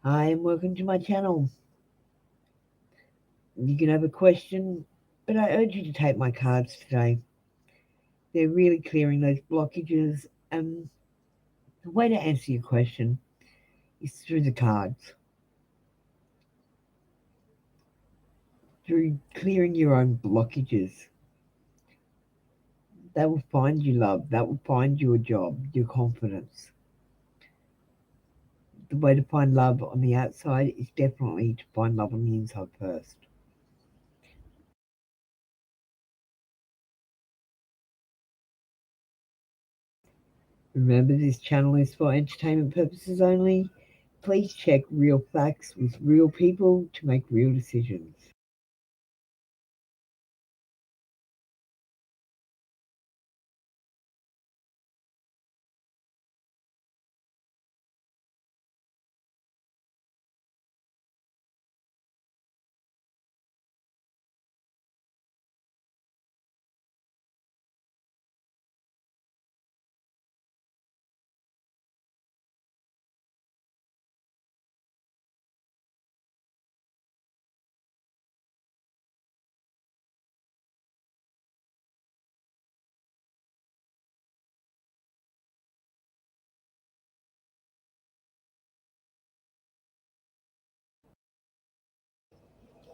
Hi, and welcome to my channel. You can have a question, but I urge you to take my cards today. They're really clearing those blockages, and the way to answer your question is through the cards, through clearing your own blockages. That will find you love, that will find you a job, your confidence. The way to find love on the outside is definitely to find love on the inside first. Remember, this channel is for entertainment purposes only. Please check real facts with real people to make real decisions.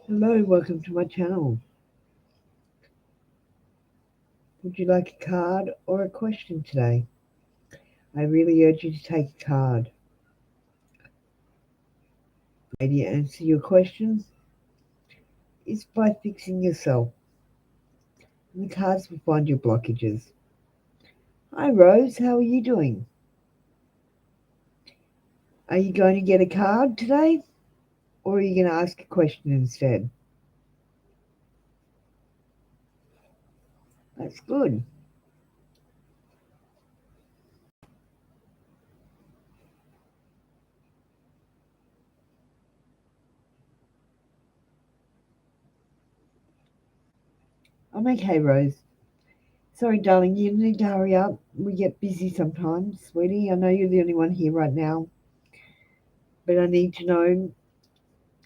Hello, welcome to my channel. Would you like a card or a question today? I really urge you to take a card. The way to answer your question is by fixing yourself. And the cards will find your blockages. Hi Rose, how are you doing? Are you going to get a card today? Or are you going to ask a question instead? That's good. I'm okay, Rose. Sorry, darling, you need to hurry up. We get busy sometimes, sweetie. I know you're the only one here right now. But I need to know,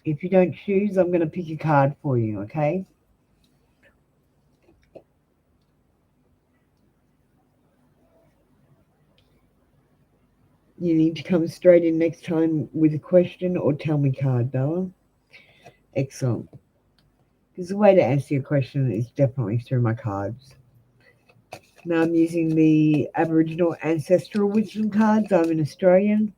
if you don't choose, I'm going to pick a card for you, okay? You need to come straight in next time with a question or tell me card, Bella. Excellent. Because the way to answer your question is definitely through my cards. Now I'm using the Aboriginal Ancestral Wisdom cards. I'm an Australian.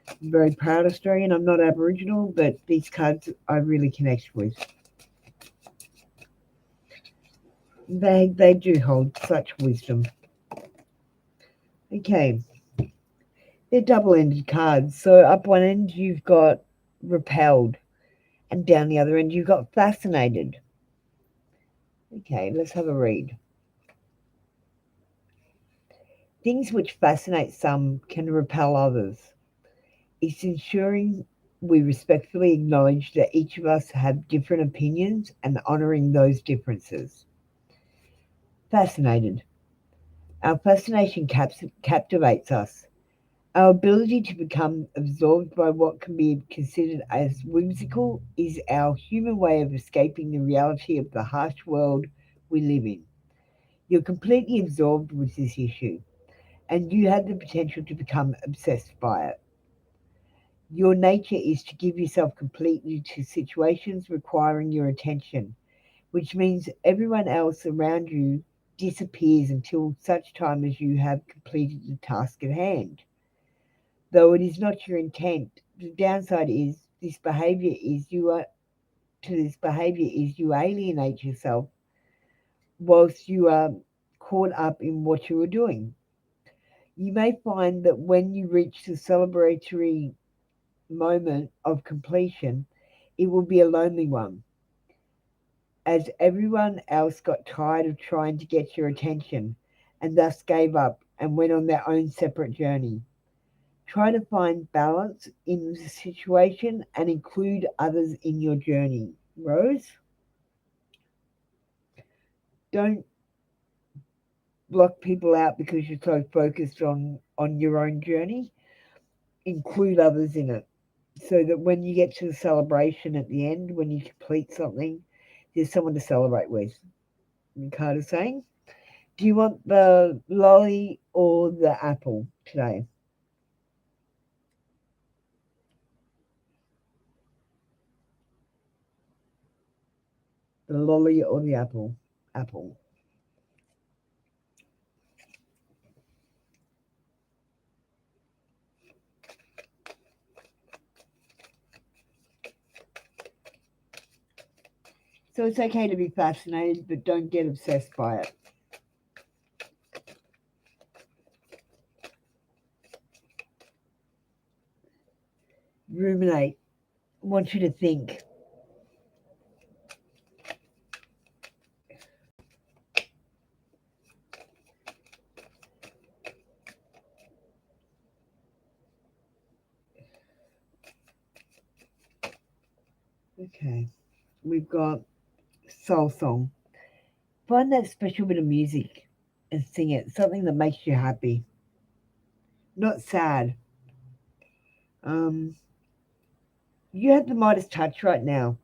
I'm very proud Australian. I'm not Aboriginal, but these cards I really connect with. They do hold such wisdom. Okay. They're double-ended cards. So up one end you've got repelled, and down the other end you've got fascinated. Okay, let's have a read. Things which fascinate some can repel others. It's ensuring we respectfully acknowledge that each of us have different opinions and honoring those differences. Fascinated. Our fascination captivates us. Our ability to become absorbed by what can be considered as whimsical is our human way of escaping the reality of the harsh world we live in. You're completely absorbed with this issue, and you have the potential to become obsessed by it. Your nature is to give yourself completely to situations requiring your attention, which means everyone else around you disappears until such time as you have completed the task at hand. Though it is not your intent, the downside is this behavior is you are to this behavior is you alienate yourself whilst you are caught up in what you are doing. You may find that when you reach the celebratory moment of completion, it will be a lonely one, as everyone else got tired of trying to get your attention and thus gave up and went on their own separate journey. Try to find balance in the situation and include others in your journey. Rose, don't block people out because you're so focused on your own journey. Include others in it. so that when you get to the celebration at the end, when you complete something, there's someone to celebrate with. The card is saying, do you want the lolly or the apple today? The lolly or the apple? Apple. So it's okay to be fascinated, but don't get obsessed by it. Ruminate. I want you to think. Okay. We've got soul song. Find that special bit of music and sing it. Something that makes you happy, not sad. Um, you have the Midas touch right now,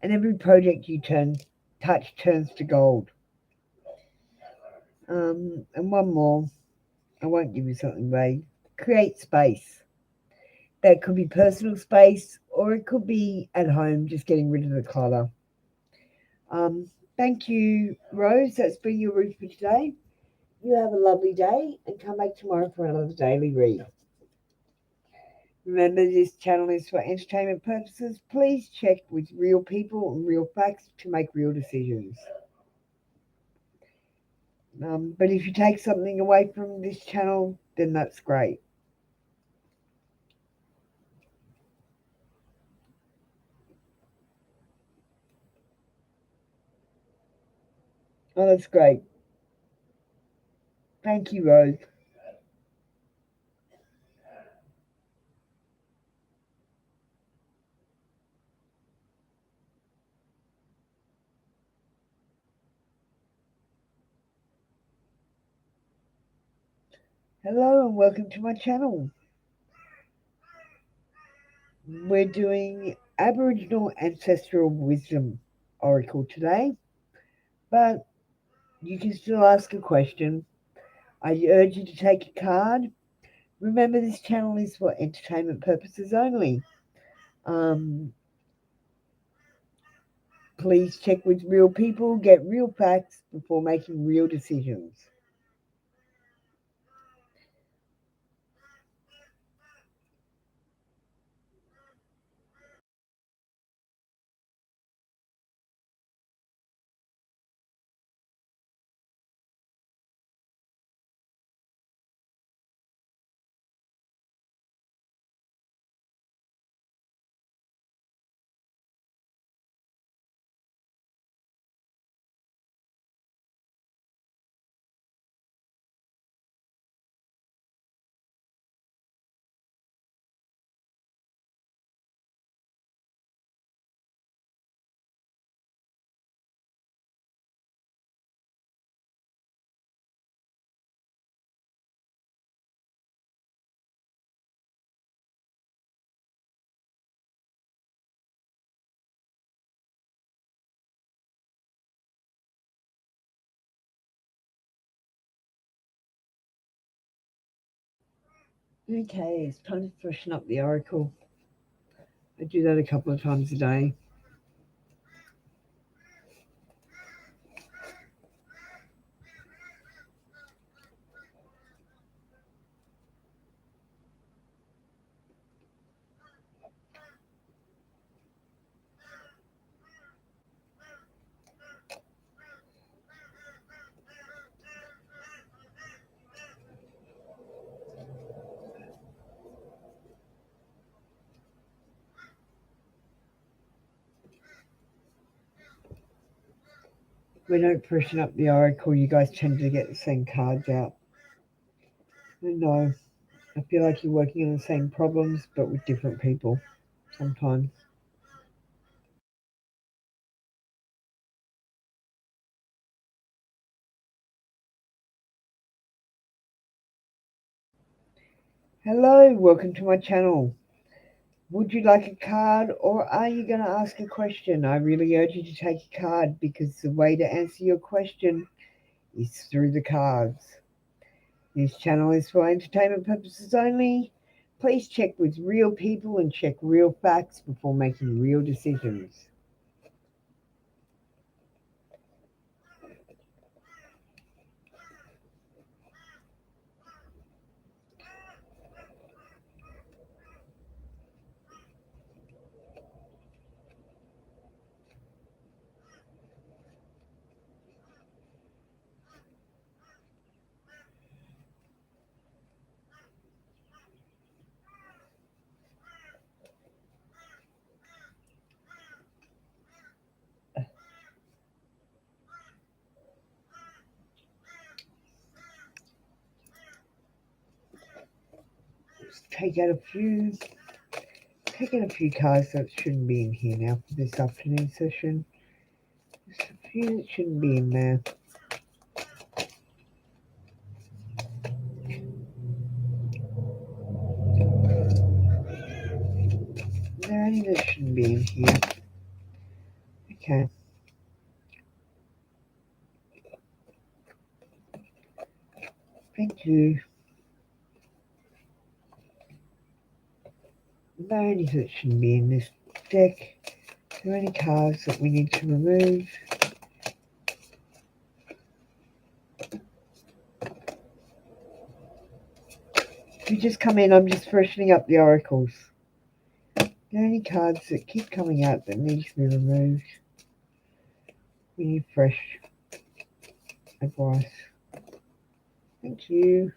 and every project you touch turns to gold. And one more. I won't give you something vague. Create space. That could be personal space, or it could be at home, just getting rid of the clutter. Thank you, Rose. That's been your read for today. You have a lovely day and come back tomorrow for another daily read. Remember, this channel is for entertainment purposes. Please check with real people and real facts to make real decisions. But if you take something away from this channel, then that's great. Oh, that's great. Thank you, Rose. Hello and welcome to my channel. We're doing Aboriginal Ancestral Wisdom Oracle today, but you can still ask a question. I urge you to take a card. Remember, this channel is for entertainment purposes only. Um, please check with real people, get real facts before making real decisions. Okay, it's time to freshen up the oracle. I do that a couple of times a day. If we don't freshen up the oracle, you guys tend to get the same cards out. I know. I feel like you're working on the same problems, but with different people sometimes. Hello, welcome to my channel. Would you like a card or are you going to ask a question? I really urge you to take a card because the way to answer your question is through the cards. This channel is for entertainment purposes only. Please check with real people and check real facts before making real decisions. Let's taking a few cards that shouldn't be in here now for this afternoon session. Just a few that shouldn't be in there. There are any that shouldn't be in here. Okay. Thank you. There are any that shouldn't be in this deck. Are there any cards that we need to remove? If you just come in, I'm just freshening up the oracles. Are there any cards that keep coming out that need to be removed? We need fresh advice. Thank you.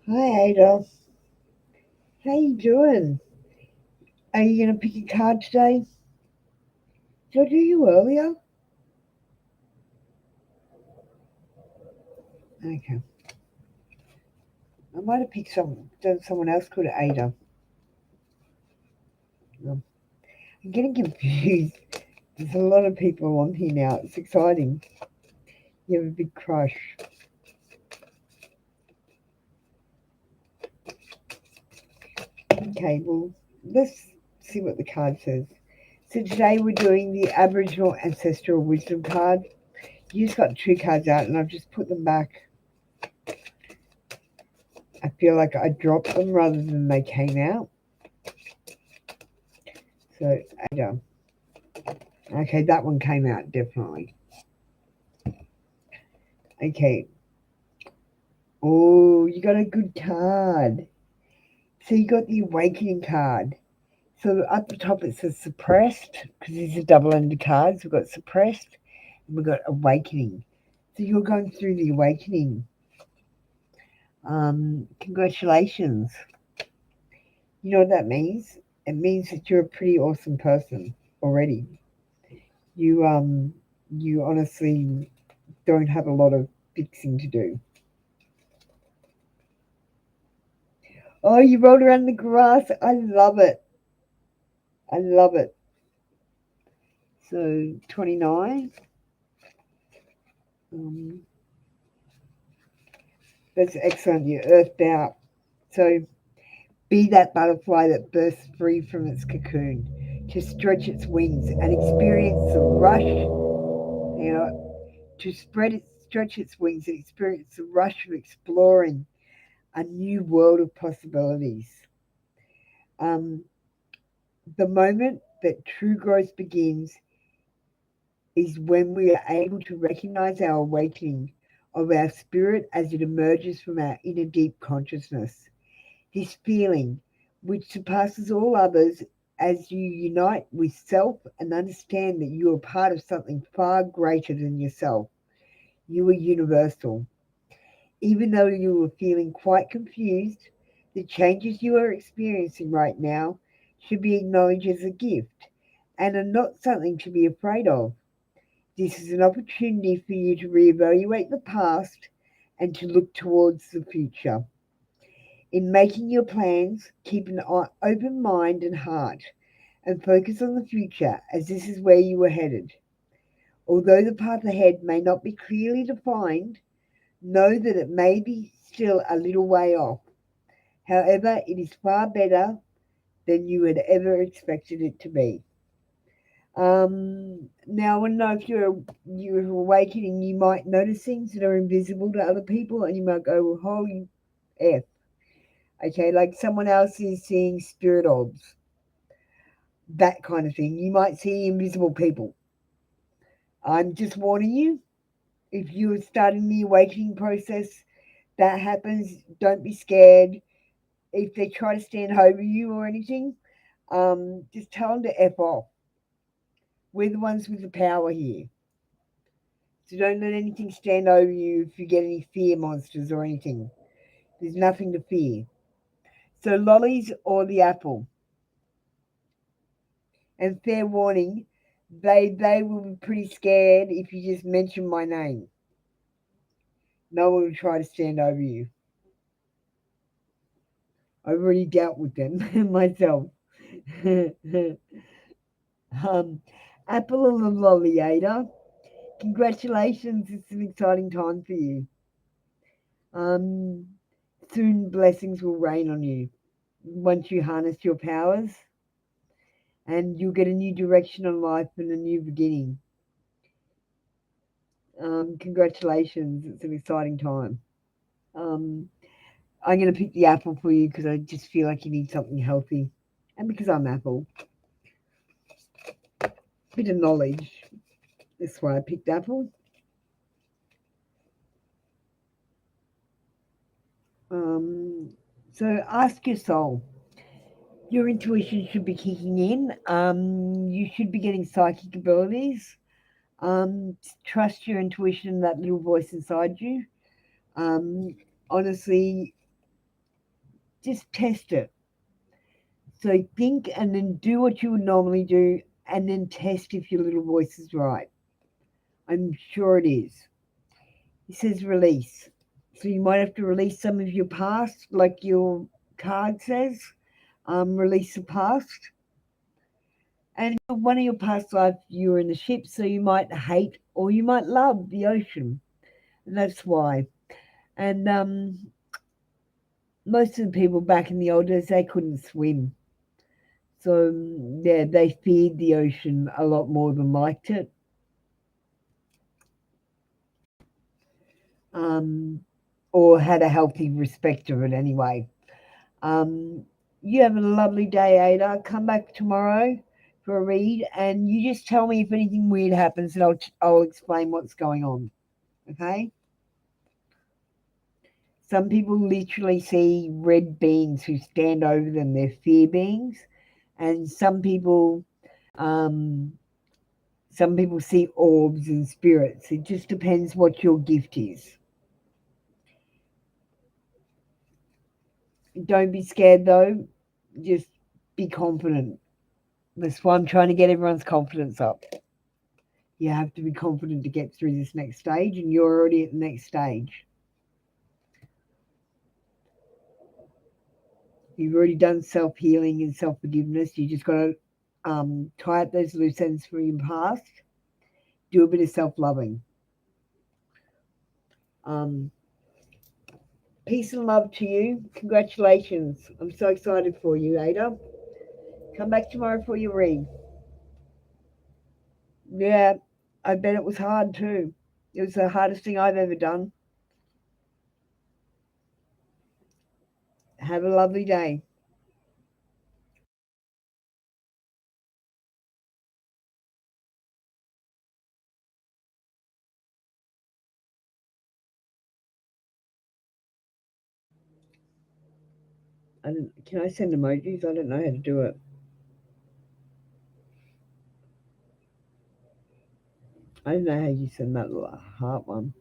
Hi, Ada. How you doing? Are you going to pick a card today? Did I do you earlier? Okay. I might have picked someone else called Ada. I'm getting confused. There's a lot of people on here now. It's exciting. You have a big crush. Okay, well, let's see what the card says. So today we're doing the Aboriginal Ancestral Wisdom card. You just got two cards out and I've just put them back. I feel like I dropped them rather than they came out. So, Ada. Okay, that one came out definitely. Okay. Oh, you got a good card. So you got the Awakening card. So at the top it says Suppressed, because these are double-ended cards. We've got Suppressed and we've got Awakening. So you're going through the Awakening. Congratulations. You know what that means? It means that you're a pretty awesome person already. You honestly don't have a lot of fixing to do. Oh, you rolled around the grass. I love it. I love it. So 29. Um, that's excellent. You earthed out. So be that butterfly that bursts free from its cocoon to stretch its wings and experience the rush, to stretch its wings and experience the rush of exploring a new world of possibilities. Um, the moment that true growth begins is when we are able to recognize our awakening of our spirit as it emerges from our inner deep consciousness. This feeling, which surpasses all others as you unite with self and understand that you are part of something far greater than yourself. You are universal. Even though you are feeling quite confused, the changes you are experiencing right now should be acknowledged as a gift and are not something to be afraid of. This is an opportunity for you to reevaluate the past and to look towards the future. In making your plans, keep an open mind and heart and focus on the future as this is where you are headed. Although the path ahead may not be clearly defined, know that it may be still a little way off. However, it is far better than you had ever expected it to be. Now, I want to know if you're awakening, you might notice things that are invisible to other people, and you might go, well, "Holy f!" Okay, like someone else is seeing spirit orbs, that kind of thing. You might see invisible people. I'm just warning you. If you're starting the awakening process, that happens. Don't be scared. If they try to stand over you or anything, just tell them to f off. We're the ones with the power here. So don't let anything stand over you if you get any fear monsters or anything. There's nothing to fear. So lollies or the apple. And fair warning, they will be pretty scared if you just mention my name. No one will try to stand over you. I've already dealt with them myself. um, apple or the lolly, Ada. Congratulations, it's an exciting time for you. Um, soon blessings will rain on you once you harness your powers, and you'll get a new direction in life and a new beginning. Congratulations, it's an exciting time. Um, I'm going to pick the apple for you because I just feel like you need something healthy. And because I'm apple, bit of knowledge. That's why I picked apple. Um, so ask your soul. Your intuition should be kicking in. You should be getting psychic abilities. Trust your intuition, that little voice inside you. Honestly, just test it. So think and then do what you would normally do and then test if your little voice is right. I'm sure it is. It says release. So you might have to release some of your past, like your card says, release the past. And one of your past lives, you were in a ship, so you might hate or you might love the ocean. And that's why. And most of the people back in the old days, they couldn't swim. So, yeah, they feared the ocean a lot more than liked it. Um, or had a healthy respect of it anyway. Um, you have a lovely day, Ada. Come back tomorrow for a read, and you just tell me if anything weird happens, and I'll explain what's going on. Okay? Some people literally see red beings who stand over them. They're fear beings, and um, some people see orbs and spirits. It just depends what your gift is. Don't be scared though. Just be confident. That's why I'm trying to get everyone's confidence up. You have to be confident to get through this next stage, and you're already at the next stage. You've already done self healing and self forgiveness. You just got to tie up those loose ends from your past. Do a bit of self loving. Um, Peace and love to you. Congratulations. I'm so excited for you, Ada. Come back tomorrow for your read. Yeah, I bet it was hard too. It was the hardest thing I've ever done. Have a lovely day. Can I send emojis? I don't know how to do it. I don't know how you send that little heart one.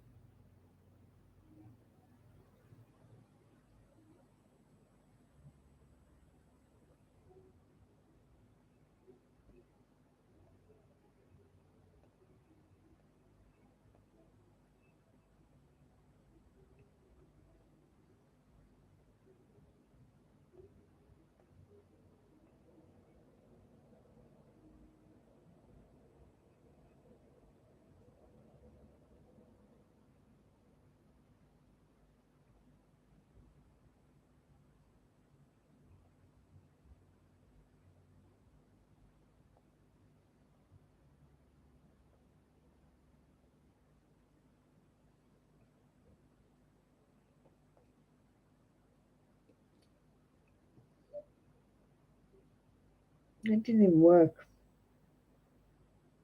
It didn't even work.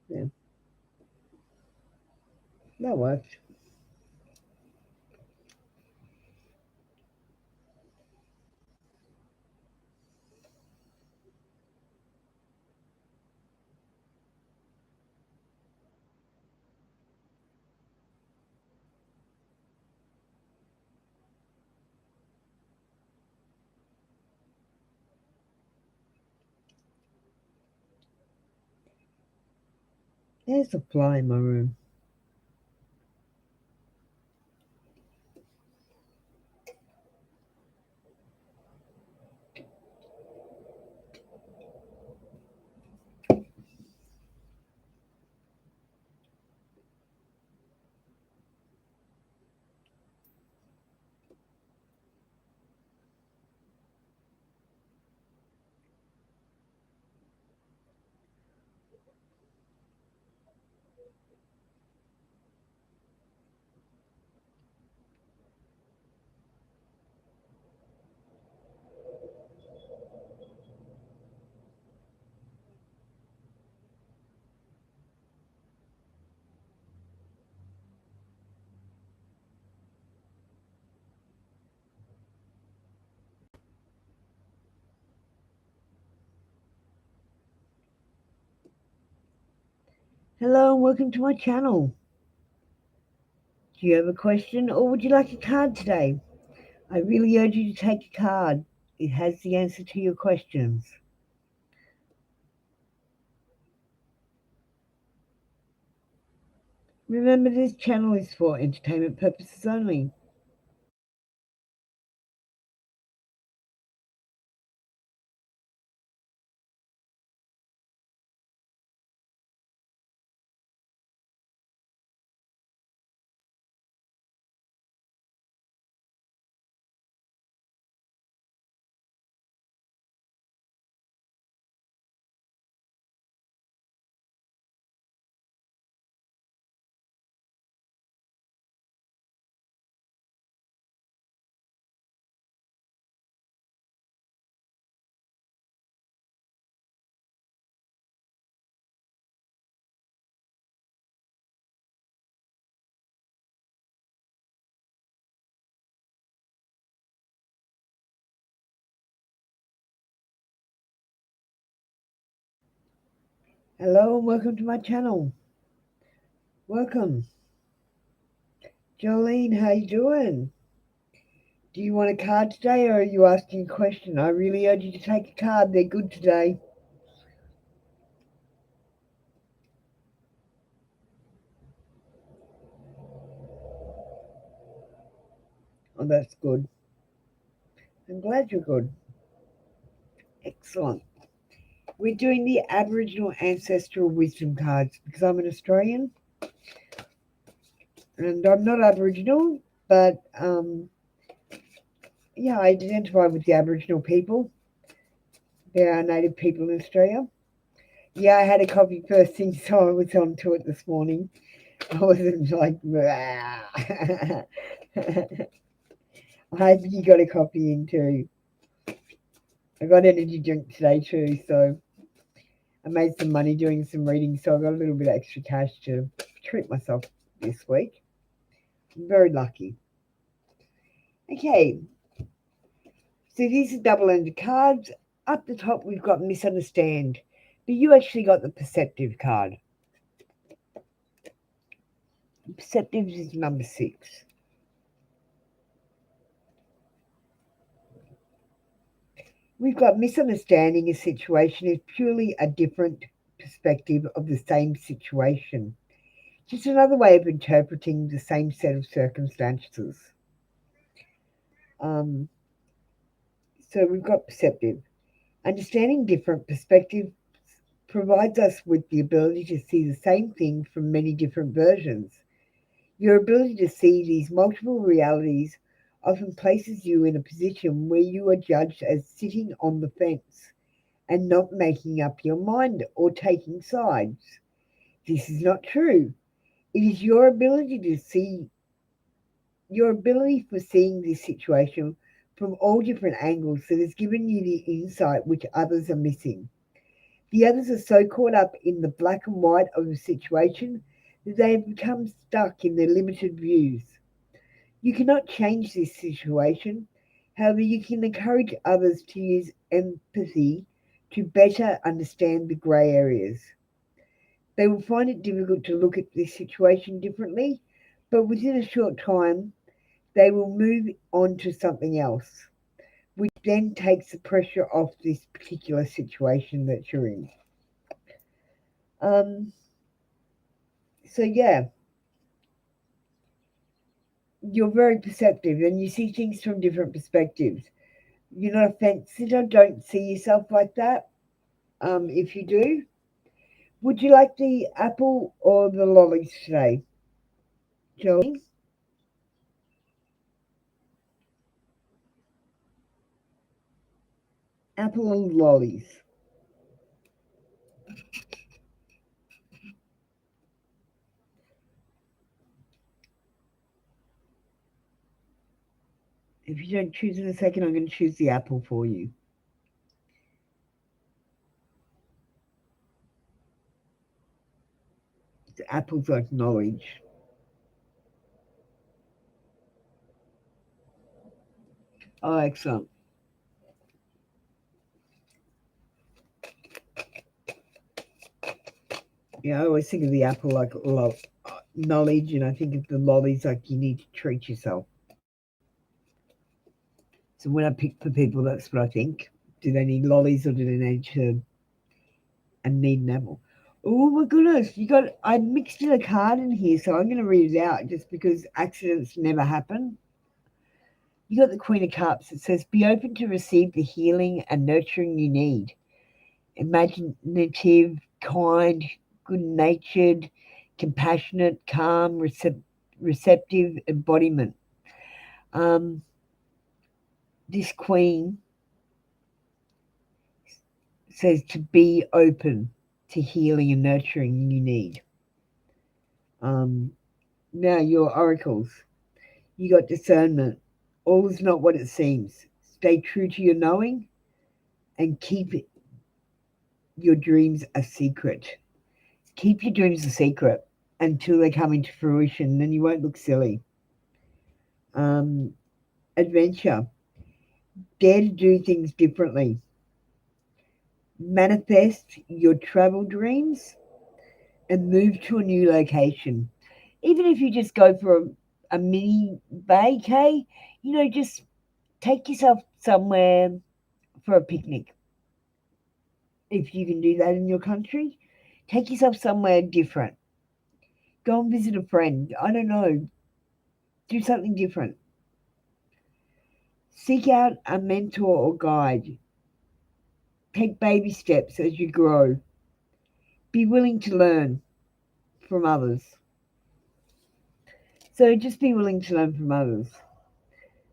Yeah, that worked. There's a fly in my room. Hello and welcome to my channel. Do you have a question or would you like a card today? I really urge you to take a card. it has the answer to your questions. Remember, this channel is for entertainment purposes only. Hello and welcome to my channel. Welcome. Jolene, how you doing? Do you want a card today or are you asking a question? I really urge you to take a card. They're good today. Oh, that's good. I'm glad you're good. Excellent. We're doing the Aboriginal Ancestral Wisdom cards because I'm an Australian and I'm not Aboriginal, but yeah, I identify with the Aboriginal people. There are native people in Australia. Yeah, I had a coffee first thing, so I was on to it this morning. I wasn't like, I hope you got a coffee in too. I got energy drink today too, so I made some money doing some reading, so I got a little bit of extra cash to treat myself this week. I'm very lucky. Okay, so these are double-ended cards. Up the top, we've got misunderstand, but you actually got the perceptive card. Perceptive is number 6. We've got misunderstanding a situation is purely a different perspective of the same situation. Just another way of interpreting the same set of circumstances. Um, so we've got perceptive. Understanding different perspectives provides us with the ability to see the same thing from many different versions. Your ability to see these multiple realities often places you in a position where you are judged as sitting on the fence and not making up your mind or taking sides. This is not true. It is your ability for seeing this situation from all different angles that has given you the insight which others are missing. The others are so caught up in the black and white of the situation that they have become stuck in their limited views. You cannot change this situation. However, you can encourage others to use empathy to better understand the grey areas. They will find it difficult to look at this situation differently, but within a short time, they will move on to something else, which then takes the pressure off this particular situation that you're in. Um, so yeah, you're very perceptive and you see things from different perspectives. You're not a fence sitter. Don't see yourself like that. If you do, would you like the apple or the lollies today, Joey? Apple and lollies. If you don't choose in a second, I'm going to choose the apple for you. The apples like knowledge. Oh, excellent. Yeah, I always think of the apple like knowledge, and I think of the lollies like you need to treat yourself. So when I pick for people, that's what I think. Do they need lollies or do they need an apple? Oh my goodness, I mixed in a card in here, so I'm going to read it out just because accidents never happen. You got the Queen of Cups. It says, be open to receive the healing and nurturing you need. Imaginative, kind, good natured, compassionate, calm, receptive embodiment. This Queen says to be open to healing and nurturing you need. Now, your oracles. You got discernment. All is not what it seems. Stay true to your knowing and keep your dreams a secret. Keep your dreams a secret until they come into fruition, then you won't look silly. Adventure. Dare to do things differently. Manifest your travel dreams and move to a new location. Even if you just go for a mini vacay, just take yourself somewhere for a picnic. If you can do that in your country, take yourself somewhere different. Go and visit a friend. I don't know. Do something different. Seek out a mentor or guide. Take baby steps as you grow. Be willing to learn from others. So just be willing to learn from others.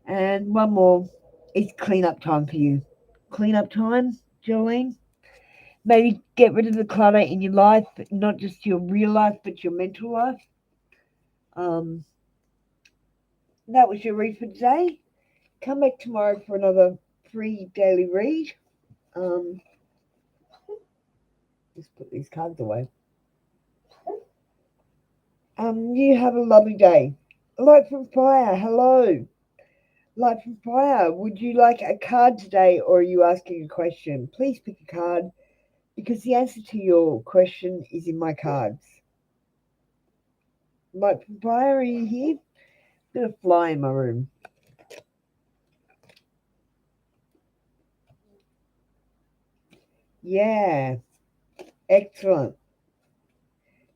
And one more, it's cleanup time for you. Cleanup time, Jolene. Maybe get rid of the clutter in your life, not just your real life, but your mental life. That was your read for today. Come back tomorrow for another free daily read. Just put these cards away. You have a lovely day. Light from Fire, hello. Light from Fire, would you like a card today or are you asking a question? Please pick a card because the answer to your question is in my cards. Light from Fire, are you here? Bit of fly in my room. Yeah, excellent.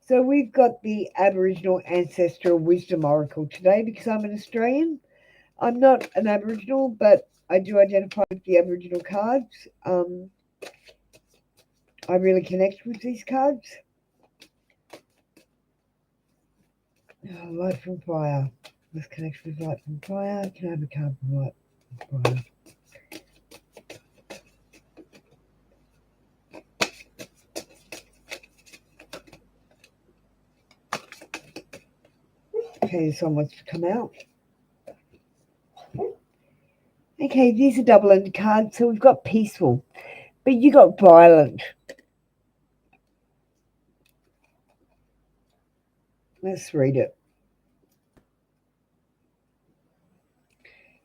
So we've got the Aboriginal Ancestral Wisdom Oracle today because I'm an Australian. I'm not an Aboriginal, but I do identify with the Aboriginal cards. I really connect with these cards. Oh, Light from Fire. Let's connect with Light from Fire. Can I have a card from Light from Fire? Okay, this one wants to come out. Okay, these are double-ended cards. So we've got peaceful, but you got violent. Let's read it.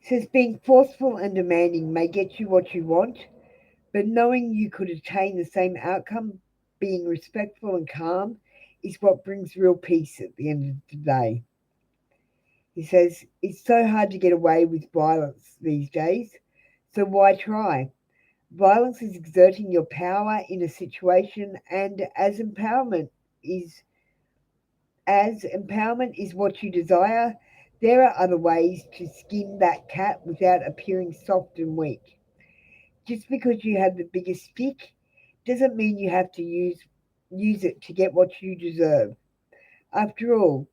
It says, being forceful and demanding may get you what you want, but knowing you could attain the same outcome, being respectful and calm, is what brings real peace at the end of the day. He says, it's so hard to get away with violence these days, so why try? Violence is exerting your power in a situation, and as empowerment is what you desire, there are other ways to skin that cat without appearing soft and weak. Just because you have the biggest stick doesn't mean you have to use it to get what you deserve. After all,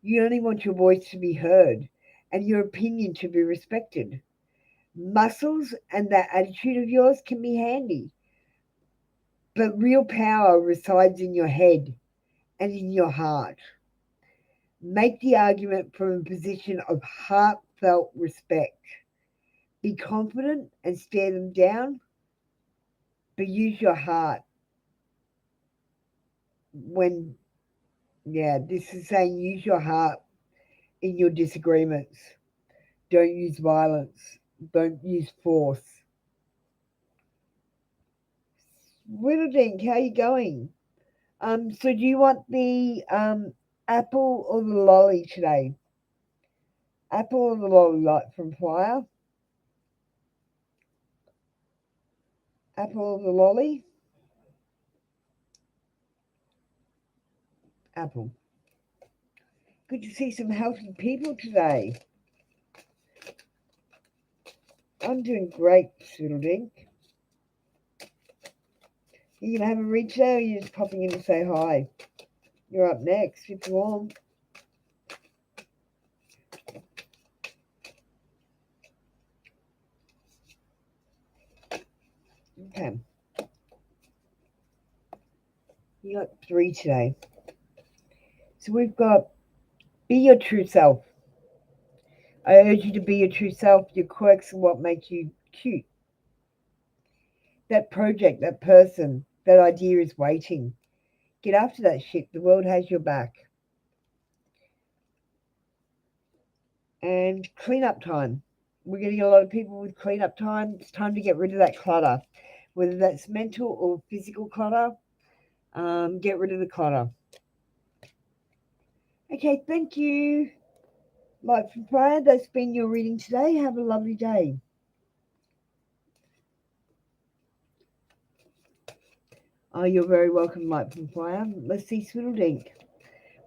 you only want your voice to be heard and your opinion to be respected. Muscles and that attitude of yours can be handy, but real power resides in your head and in your heart. Make the argument from a position of heartfelt respect. Be confident and stare them down, but use your heart when, this is saying use your heart in your disagreements. Don't use violence. Don't use force. Whittledink, how are you going? So do you want the apple or the lolly today? Apple or the lolly, Light from Fire? Apple or the lolly? Apple. Good to see some healthy people today. I'm doing great, Swiddledink. You gonna have a read today, or are you just popping in to say hi? You're up next if you want. Okay. You got 3 today. So we've got be your true self. I urge you to be your true self. Your quirks are what make you cute. That project, that person, that idea is waiting. Get after that shit. The world has your back. And cleanup time. We're getting a lot of people with cleanup time. It's time to get rid of that clutter, whether that's mental or physical clutter. Get rid of the clutter. Okay, thank you. Light from Fire, that's been your reading today. Have a lovely day. Oh, you're very welcome, Light from Fire. Let's see Swiddledink.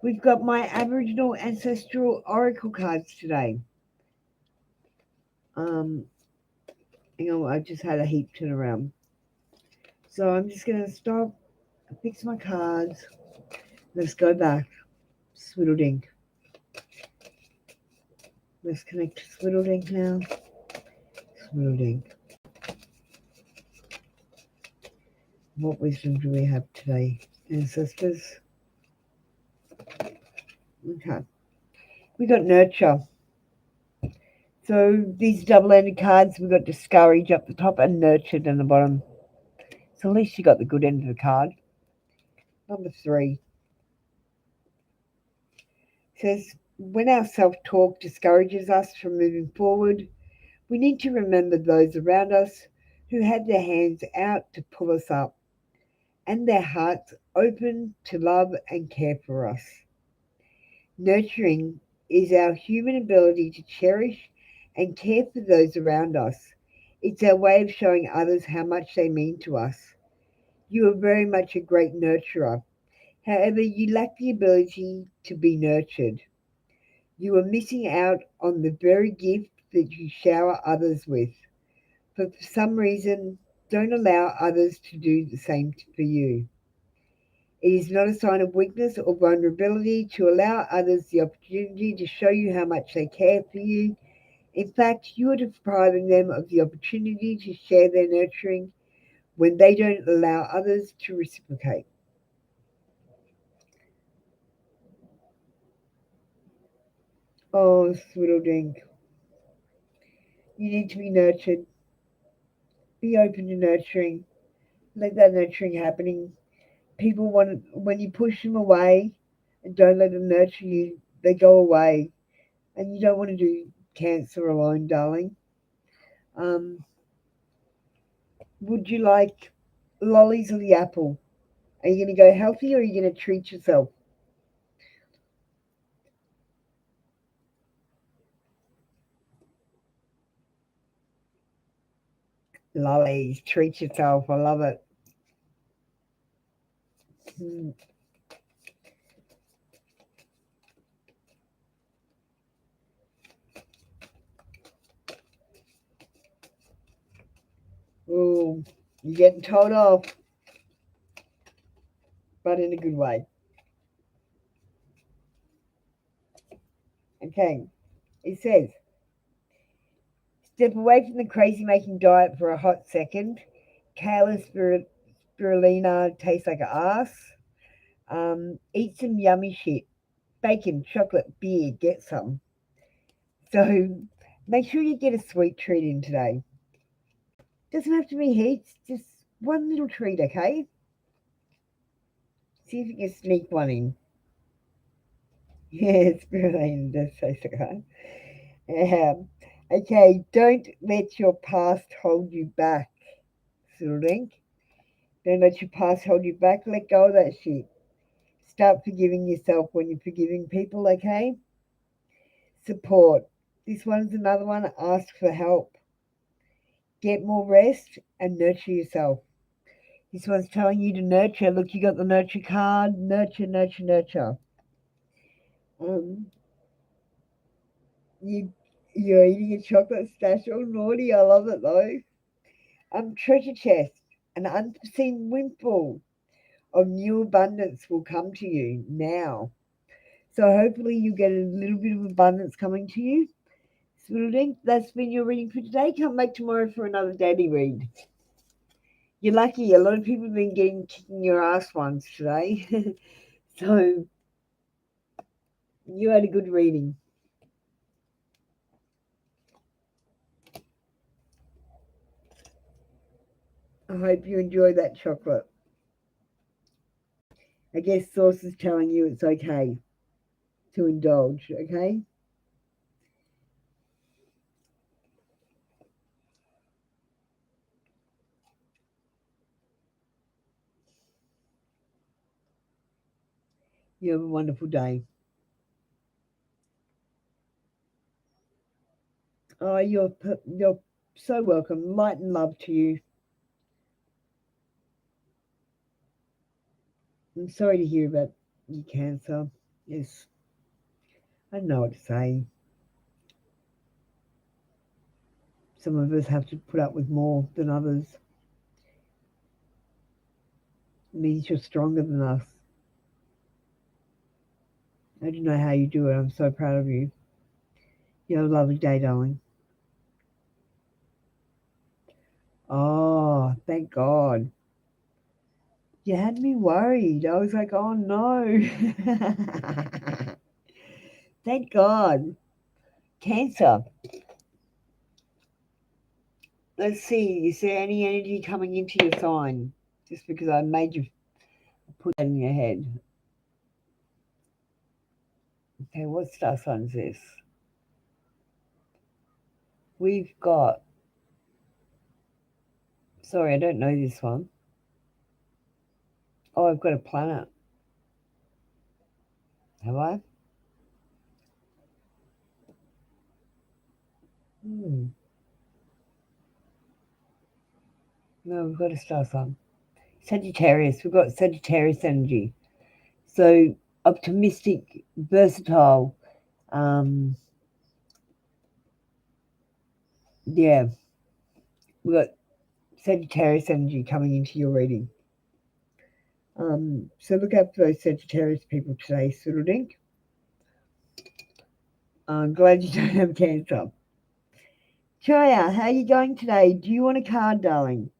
We've got my Aboriginal Ancestral Oracle cards today. Hang on, I just had a heap turn around. So I'm just going to stop, fix my cards. Let's go back. Swiddledink. Let's connect to Swiddledink now. Swiddledink. What wisdom do we have today, ancestors? Okay. We got Nurture. So these double-ended cards, we got Discourage up the top and Nurtured in the bottom. So at least you got the good end of the card. Number 3 says, when our self-talk discourages us from moving forward, we need to remember those around us who had their hands out to pull us up and their hearts open to love and care for us. Nurturing is our human ability to cherish and care for those around us. It's our way of showing others how much they mean to us. You are very much a great nurturer. However, you lack the ability to be nurtured. You are missing out on the very gift that you shower others with. But for some reason, don't allow others to do the same for you. It is not a sign of weakness or vulnerability to allow others the opportunity to show you how much they care for you. In fact, you are depriving them of the opportunity to share their nurturing when they don't allow others to reciprocate. Oh, Swiddledink, you need to be nurtured. Be open to nurturing. Let that nurturing happening. People want when you push them away and don't let them nurture you, they go away. And you don't want to do cancer alone, darling. Um, would you like lollies or the apple? Are you going to go healthy or are you going to treat yourself? Lollies, treat yourself. I love it. Mm. Oh, you're getting told off, but in a good way. Okay, it says, step away from the crazy making diet for a hot second. Kale and spirulina taste like ass. Eat some yummy shit. Bacon, chocolate, beer, get some. So make sure you get a sweet treat in today. Doesn't have to be heaps, just one little treat, okay? See if you can sneak one in. Yeah, spirulina does taste okay. Yeah. Okay, don't let your past hold you back, Link. Don't let your past hold you back. Let go of that shit. Start forgiving yourself when you're forgiving people, okay? Support. This one's another one. Ask for help. get more rest, and nurture yourself. This one's telling you to nurture. Look, you got the nurture card. Nurture, nurture, nurture. Um, you you're eating a chocolate stash. Oh, naughty! I love it though. Treasure chest. An unforeseen windfall of new abundance will come to you now. So hopefully you get a little bit of abundance coming to you. Swiddling, that's been your reading for today. Come back tomorrow for another daily read. You're lucky. A lot of people have been kicking your ass ones today. So you had a good reading. I hope you enjoy that chocolate. I guess Source is telling you it's okay to indulge, okay? You have a wonderful day. Oh, you're so welcome. Light and love to you. I'm sorry to hear about your cancer. Yes, I don't know what to say. Some of us have to put up with more than others. It means you're stronger than us. I don't know how you do it. I'm so proud of you. You have a lovely day, darling. Oh, thank God. You had me worried. I was like, oh no. Thank God. Cancer. Let's see. Is there any energy coming into your sign? Just because I made you put that in your head. Okay, what star sign is this? We've got. Sorry, I don't know this one. Oh, I've got a planet. Have I? Hmm. No, we've got a star sign. Sagittarius. We've got Sagittarius energy. So optimistic, versatile. Um, yeah, we've got Sagittarius energy coming into your reading. So look out for those Sagittarius people today, Sudodink. I'm glad you don't have cancer. Chaya, how are you going today? Do you want a card, darling?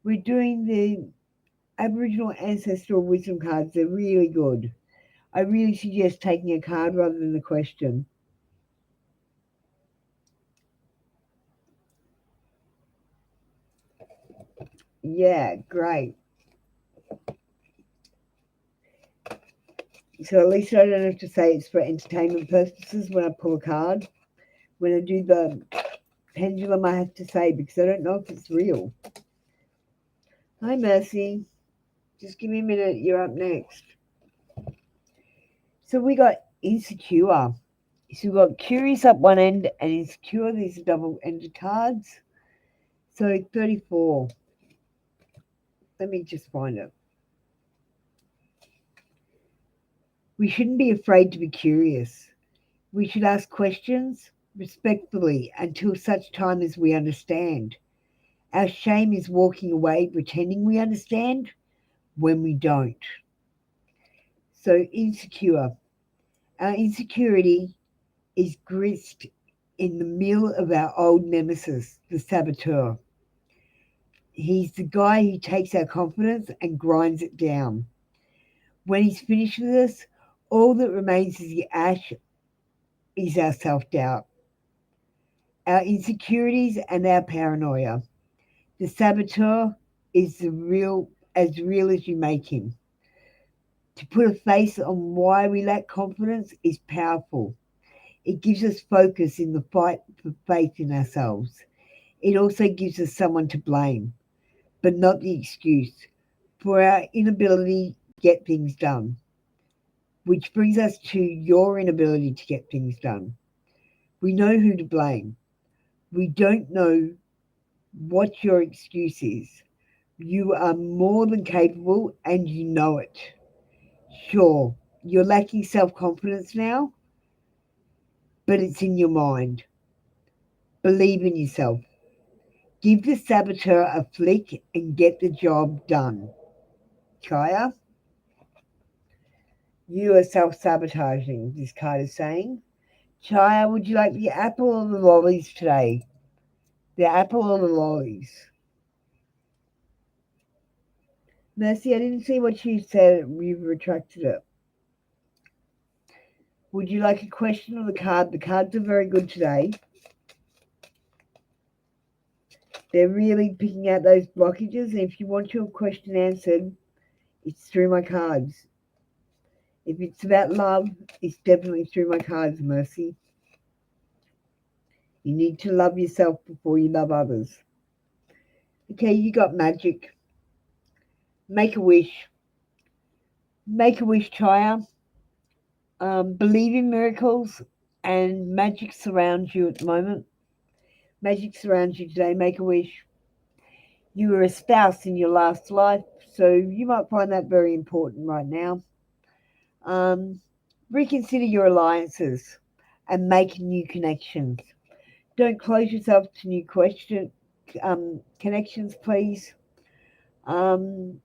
We're doing the Aboriginal Ancestral Wisdom cards. They're really good. I really suggest taking a card rather than a question. Yeah, great. So at least I don't have to say it's for entertainment purposes when I pull a card. When I do the pendulum, I have to say because I don't know if it's real. Hi, Mercy. Just give me a minute. You're up next. So we got insecure. So we got curious up one end and insecure. These are double-ended cards. So 34. Let me just find it. We shouldn't be afraid to be curious. We should ask questions respectfully until such time as we understand. Our shame is walking away pretending we understand when we don't. So insecure. Our insecurity is grist in the mill of our old nemesis, the saboteur. He's the guy who takes our confidence and grinds it down. When he's finished with us, all that remains is the ash is our self-doubt, our insecurities and our paranoia. The saboteur is as real as you make him. To put a face on why we lack confidence is powerful. It gives us focus in the fight for faith in ourselves. It also gives us someone to blame, but not the excuse for our inability to get things done. Which brings us to your inability to get things done. We know who to blame. We don't know what your excuse is. You are more than capable and you know it. Sure, you're lacking self confidence now, but it's in your mind. Believe in yourself. Give the saboteur a flick and get the job done. Chaya, you are self sabotaging, this card is saying. Chaya, would you like the apple or the lollies today? The apple or the lollies? Mercy, I didn't see what you said. We've retracted it. Would you like a question or the card? The cards are very good today. They're really picking out those blockages. And if you want your question answered, it's through my cards. If it's about love, it's definitely through my cards, Mercy. You need to love yourself before you love others. Okay, you got magic. Make a wish. Make a wish, Chaya. Believe in miracles and magic surrounds you at the moment. Magic surrounds you today. Make a wish. You were a spouse in your last life, so you might find that very important right now. Reconsider your alliances and make new connections. Don't close yourself to new connections, please. And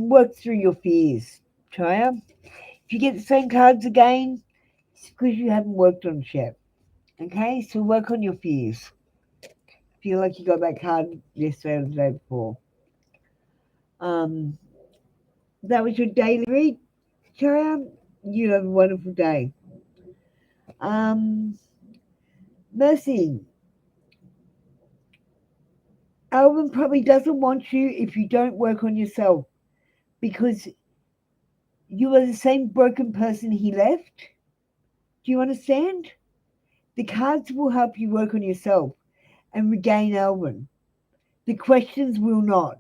work through your fears, Chaya. If you get the same cards again, it's because you haven't worked on it yet. Okay, so work on your fears. Feel like you got that card yesterday or the day before. Um, that was your daily read, Chaya. You have a wonderful day. Um, Mercy, Alvin probably doesn't want you if you don't work on yourself because you are the same broken person he left. Do you understand? The cards will help you work on yourself and regain Alvin. The questions will not.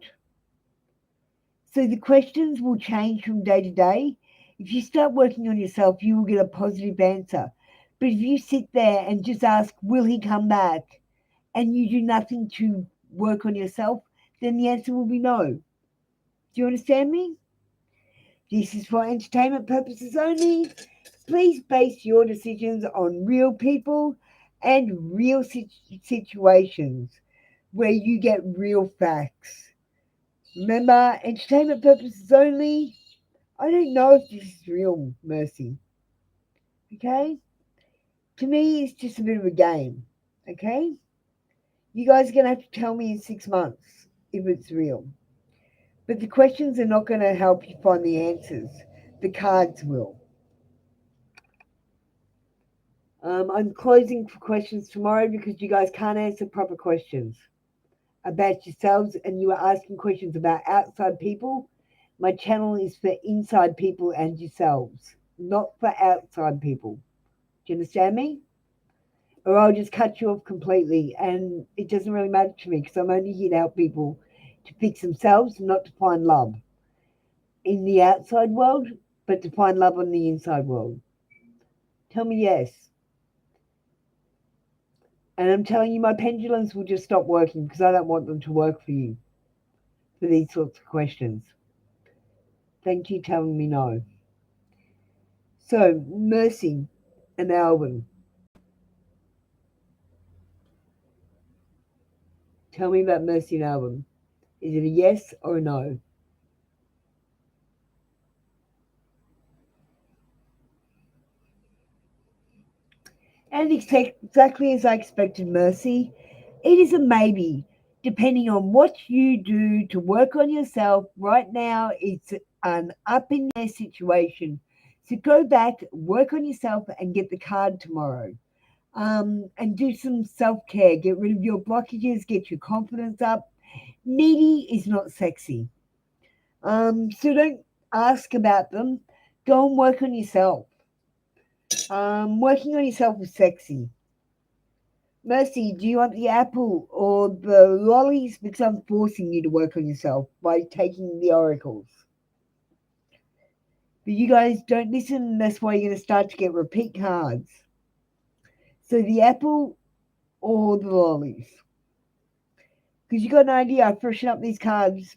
So the questions will change from day to day. If you start working on yourself, you will get a positive answer. But if you sit there and just ask, will he come back? And you do nothing to work on yourself, then the answer will be no. Do you understand me? This is for entertainment purposes only. Please base your decisions on real people and real situations where you get real facts. Remember, entertainment purposes only. I don't know if this is real, Mercy. Okay? To me, it's just a bit of a game. Okay? You guys are going to have to tell me in 6 months if it's real. But the questions are not going to help you find the answers. The cards will. I'm closing for questions tomorrow because you guys can't answer proper questions about yourselves and you are asking questions about outside people. My channel is for inside people and yourselves, not for outside people. Do you understand me? Or I'll just cut you off completely and it doesn't really matter to me because I'm only here to help people to fix themselves, not to find love in the outside world, but to find love on the inside world. Tell me yes. And I'm telling you, my pendulums will just stop working because I don't want them to work for you for these sorts of questions. Thank you telling me no. So, Mercy and Alvin, tell me about Mercy and Alvin. Is it a yes or a no? And exactly as I expected, Mercy, it is a maybe, depending on what you do to work on yourself. Right now, it's an up in there situation. So go back, work on yourself, and get the card tomorrow. And do some self care. Get rid of your blockages, get your confidence up. Needy is not sexy. So don't ask about them. Go and work on yourself. Working on yourself is sexy. Mercy, do you want the apple or the lollies? Because I'm forcing you to work on yourself by taking the oracles. But you guys don't listen, and that's why you're going to start to get repeat cards. So the apple or the lollies? Because you got an idea, I freshen up these cards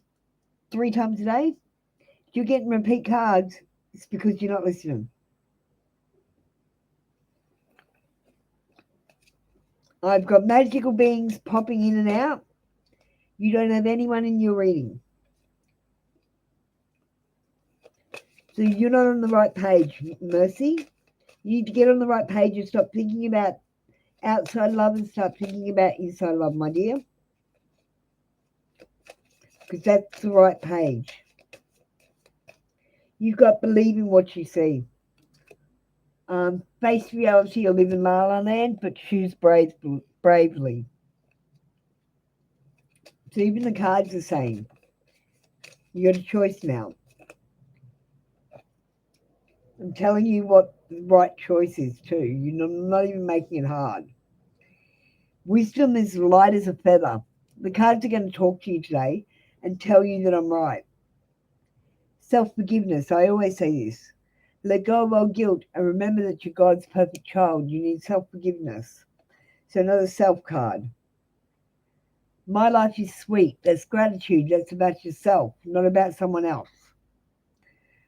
3 times a day. If you're getting repeat cards, it's because you're not listening. I've got magical beings popping in and out. You don't have anyone in your reading. So you're not on the right page, Mercy. You need to get on the right page and stop thinking about outside love and start thinking about inside love, my dear. Because that's the right page. You've got believe in what you see. Face reality or live in La La Land, but choose bravely. So even the cards are saying, you got a choice now. I'm telling you what the right choice is too. You're not even making it hard. Wisdom is light as a feather. The cards are going to talk to you today and tell you that I'm right. Self-forgiveness. I always say this. Let go of all guilt and remember that you're God's perfect child. You need self-forgiveness. So another self card. My life is sweet. That's gratitude. That's about yourself, not about someone else.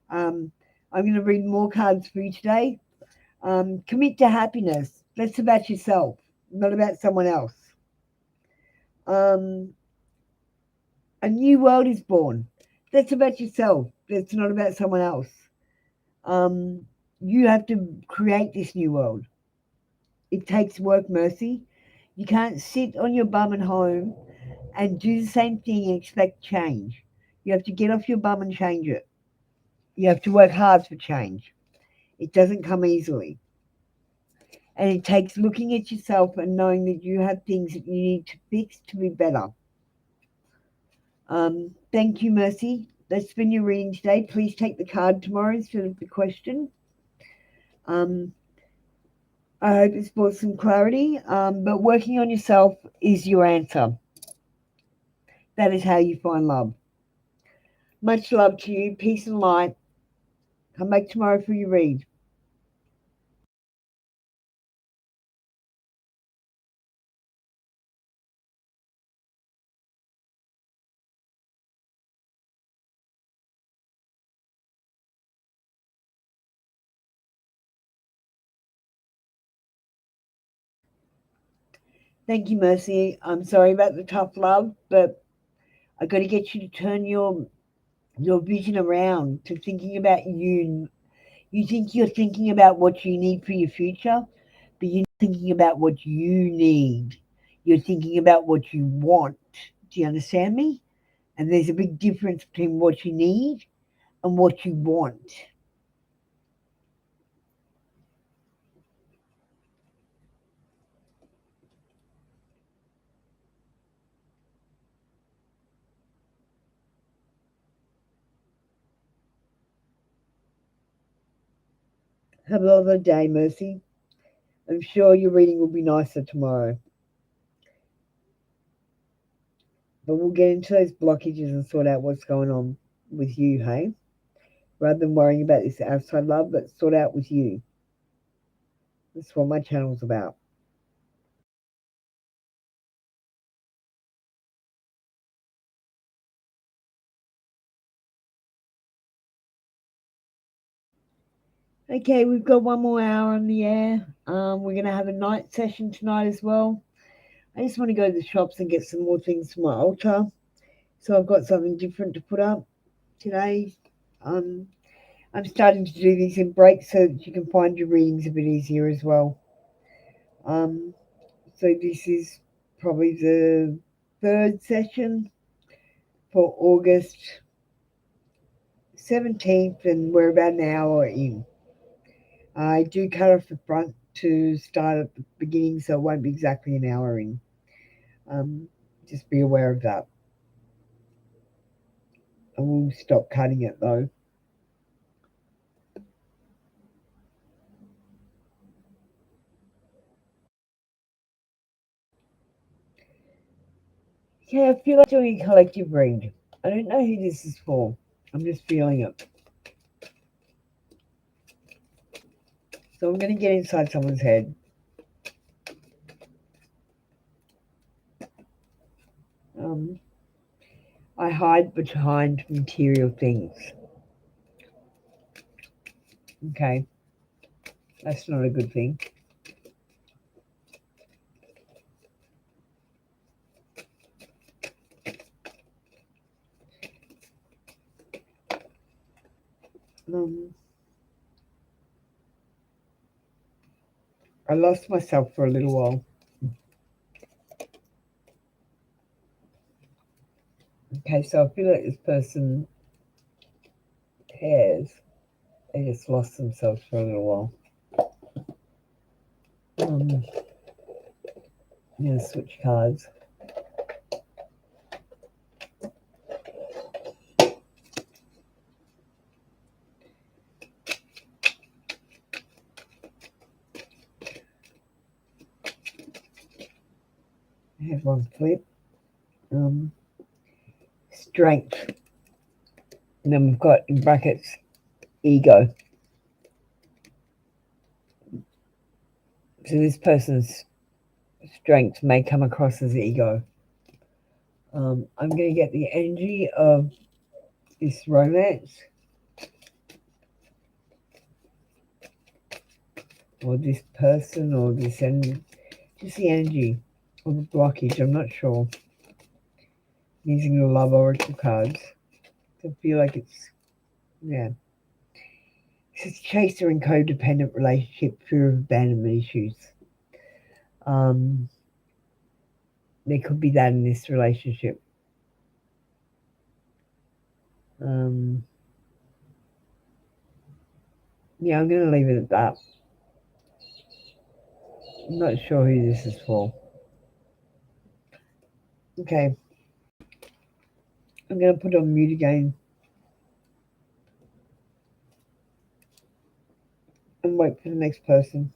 I'm going to read more cards for you today. Commit to happiness. That's about yourself, not about someone else. A new world is born. That's about yourself. That's not about someone else. You have to create this new world. It takes work, Mercy. You can't sit on your bum at home and do the same thing and expect change. You have to get off your bum and change it. You have to work hard for change. It doesn't come easily. And it takes looking at yourself and knowing that you have things that you need to fix to be better. Thank you, Mercy. That's been your reading today. Please take the card tomorrow instead of the question. I hope it's brought some clarity. But working on yourself is your answer. That is how you find love. Much love to you. Peace and light. Come back tomorrow for your read. Thank you, Mercy. I'm sorry about the tough love, but I got to get you to turn your vision around to thinking about you. You think you're thinking about what you need for your future, but you're not thinking about what you need. You're thinking about what you want. Do you understand me? And there's a big difference between what you need and what you want. Have a lovely day, Mercy. I'm sure your reading will be nicer tomorrow. But we'll get into those blockages and sort out what's going on with you, hey? Rather than worrying about this outside love, let's sort out with you. That's what my channel's about. Okay, we've got 1 more hour on the air. We're going to have a night session tonight as well. I just want to go to the shops and get some more things for my altar. So I've got something different to put up today. I'm starting to do these in breaks so that you can find your readings a bit easier as well. So this is probably the third session for August 17th, and we're about an hour in. I do cut off the front to start at the beginning, so it won't be exactly an hour in. Just be aware of that. I will stop cutting it though. Okay, I feel like doing a collective read. I don't know who this is for. I'm just feeling it. So I'm going to get inside someone's head. I hide behind material things. Okay, that's not a good thing. I lost myself for a little while. Okay, so I feel like this person cares. They just lost themselves for a little while. I'm gonna switch cards. I have one flip. Strength. And then we've got in brackets ego. So this person's strength may come across as ego. I'm going to get the energy of this romance or this person or this energy, just the energy of the blockage. I'm not sure. Using the love oracle cards, I feel like it's, yeah. It's chaser and codependent relationship, fear of abandonment issues. There could be that in this relationship. Yeah, I'm going to leave it at that. I'm not sure who this is for. Okay. I'm going to put on mute again and wait for the next person.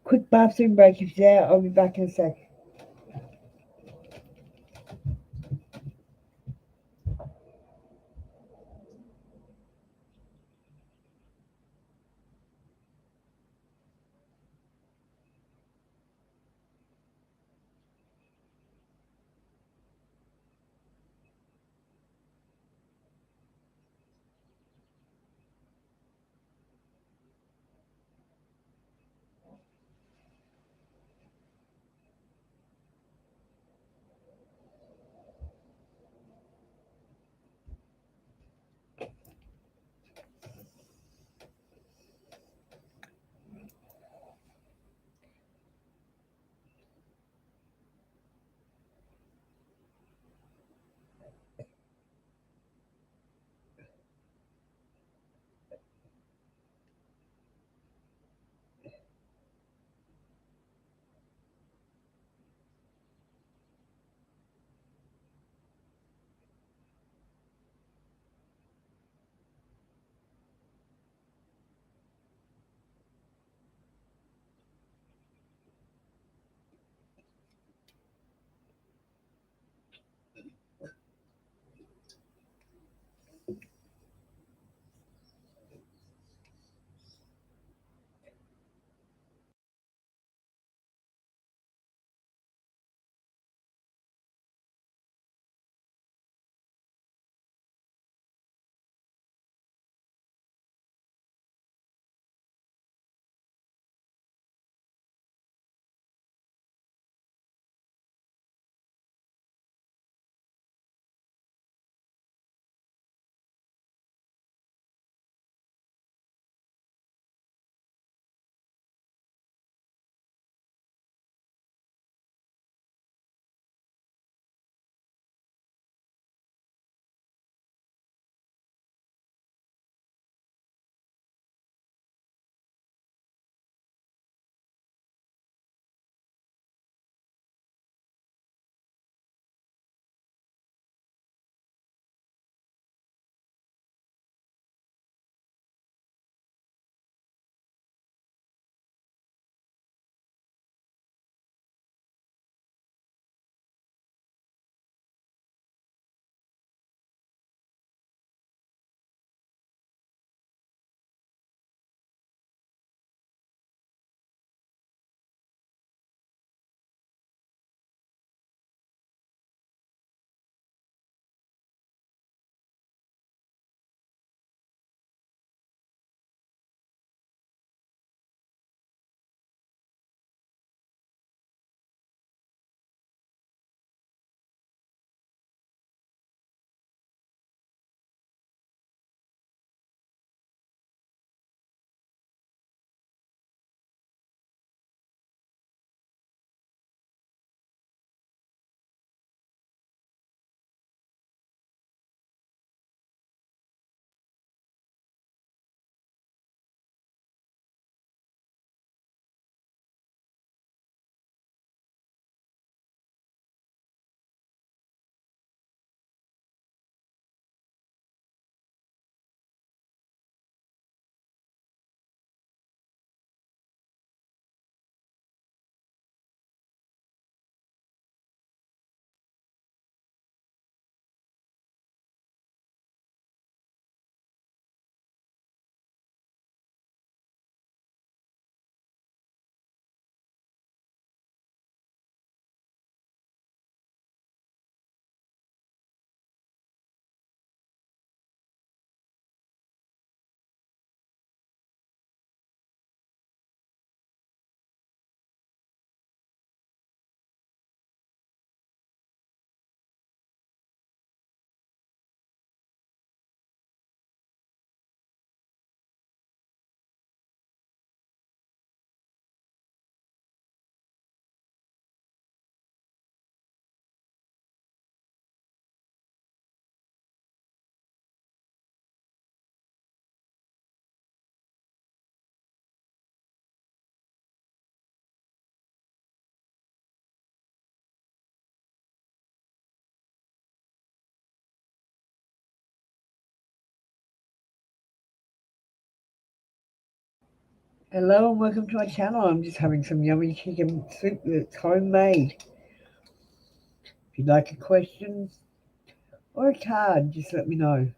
Quick bathroom break if you're there. I'll be back in a sec. Hello and welcome to my channel. I'm just having some yummy chicken soup that's homemade. If you'd like a question or a card, just let me know.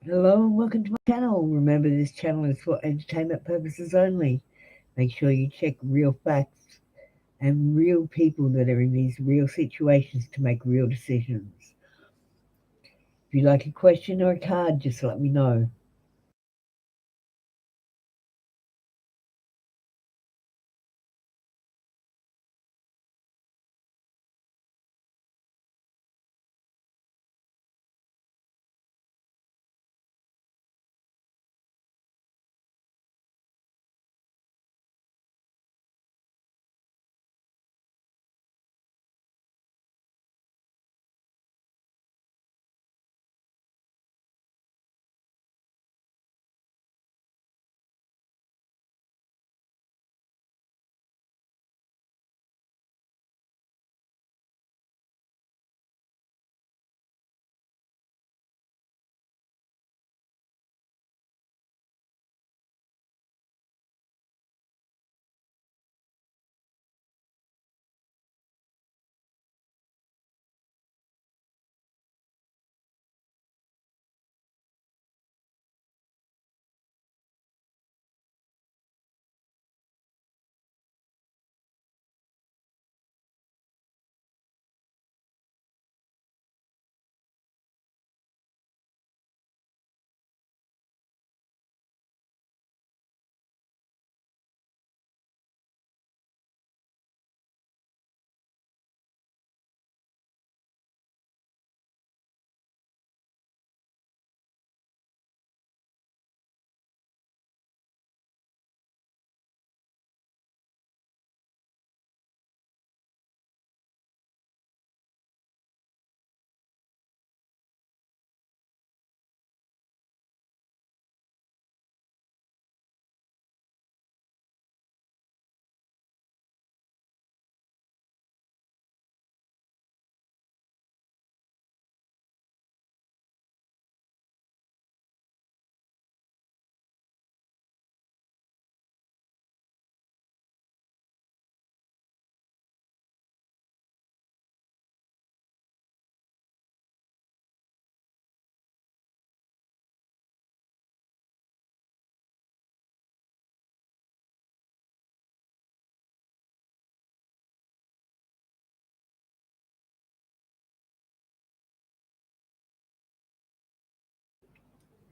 Hello and welcome to my channel. Remember, this channel is for entertainment purposes only. Make sure you check real facts and real people that are in these real situations to make real decisions. If you'd like a question or a card, just let me know.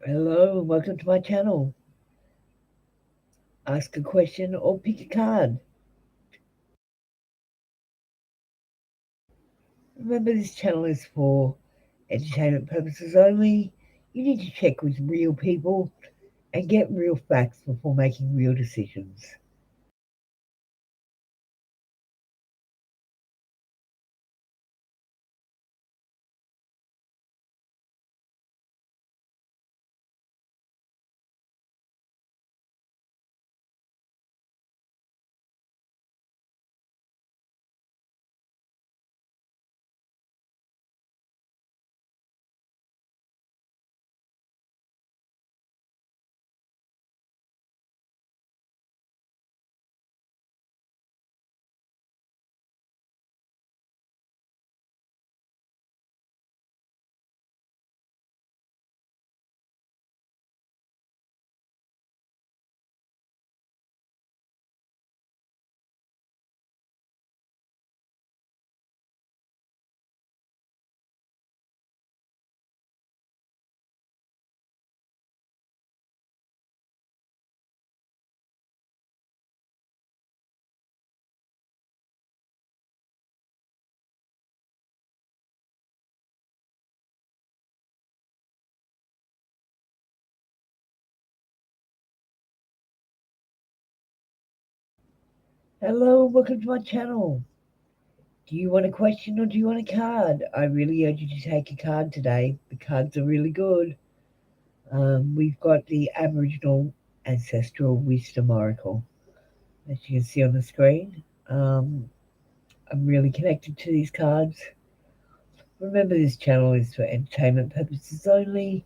Hello and welcome to my channel. Ask a question or pick a card. Remember, this channel is for entertainment purposes only. You need to check with real people and get real facts before making real decisions. Hello, welcome to my channel. Do you want a question or do you want a card? I really urge you to take a card today. The cards are really good. We've got the Aboriginal Ancestral Wisdom Oracle, as you can see on the screen. I'm really connected to these cards. Remember, this channel is for entertainment purposes only.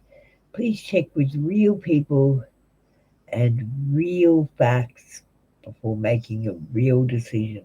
Please check with real people and real facts before making a real decision.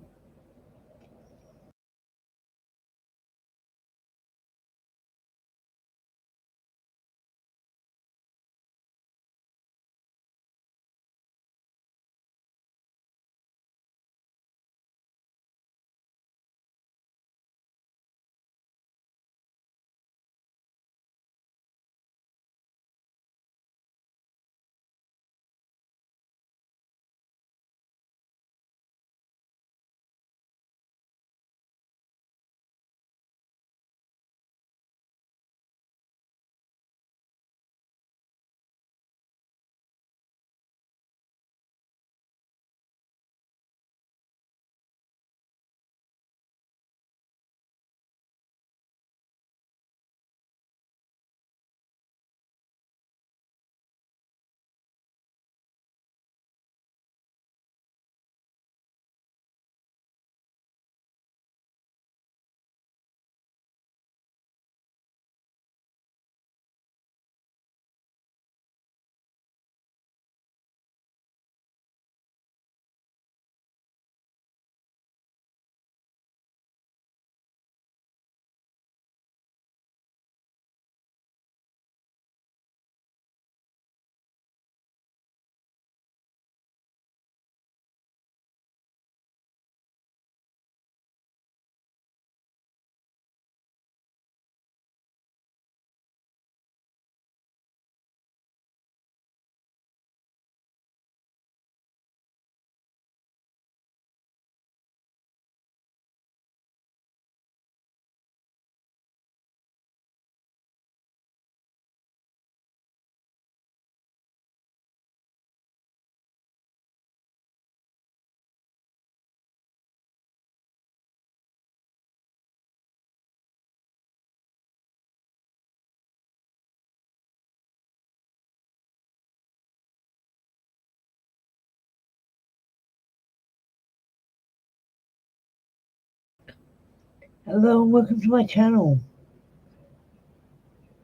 Hello and welcome to my channel.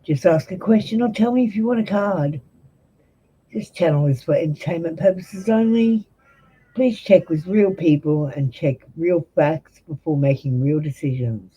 Just ask a question or tell me if you want a card. This channel is for entertainment purposes only. Please check with real people and check real facts before making real decisions.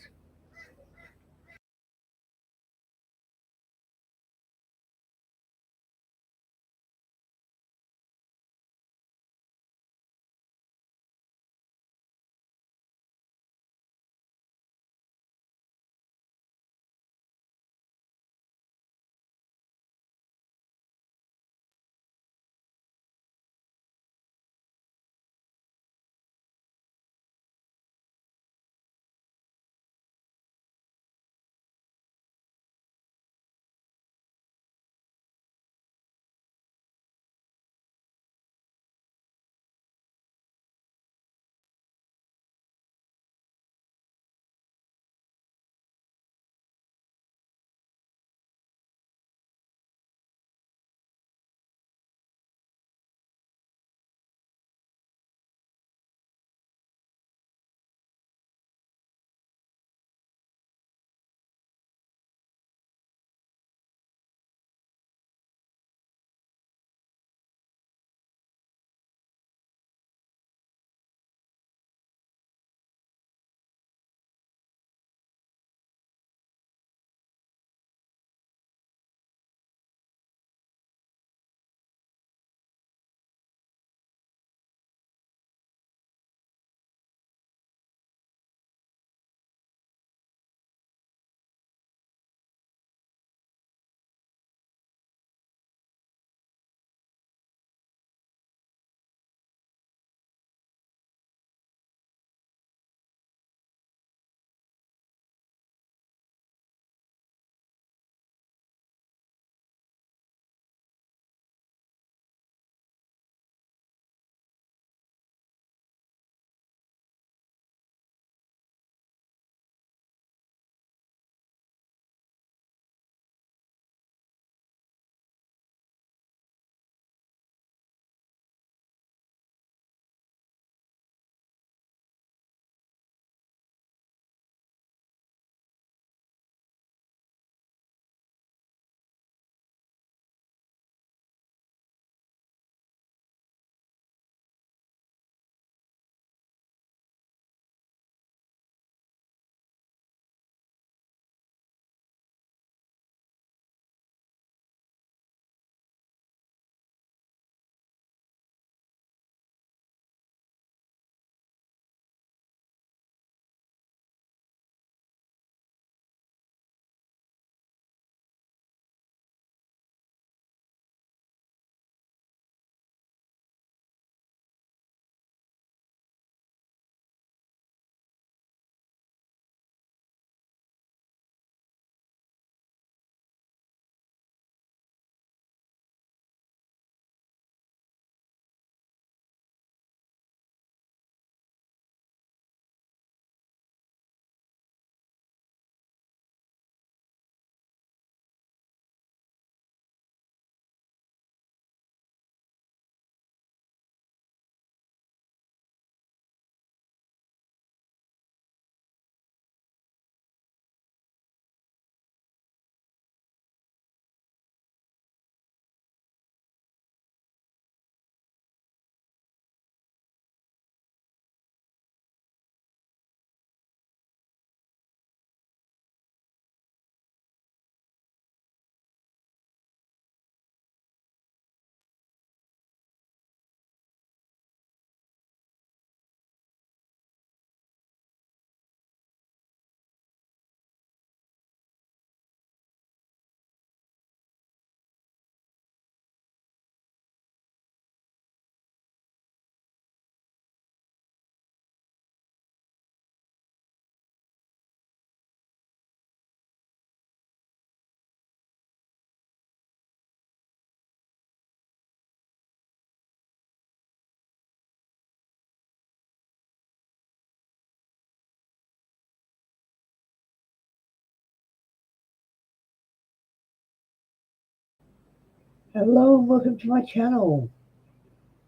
Hello and welcome to my channel.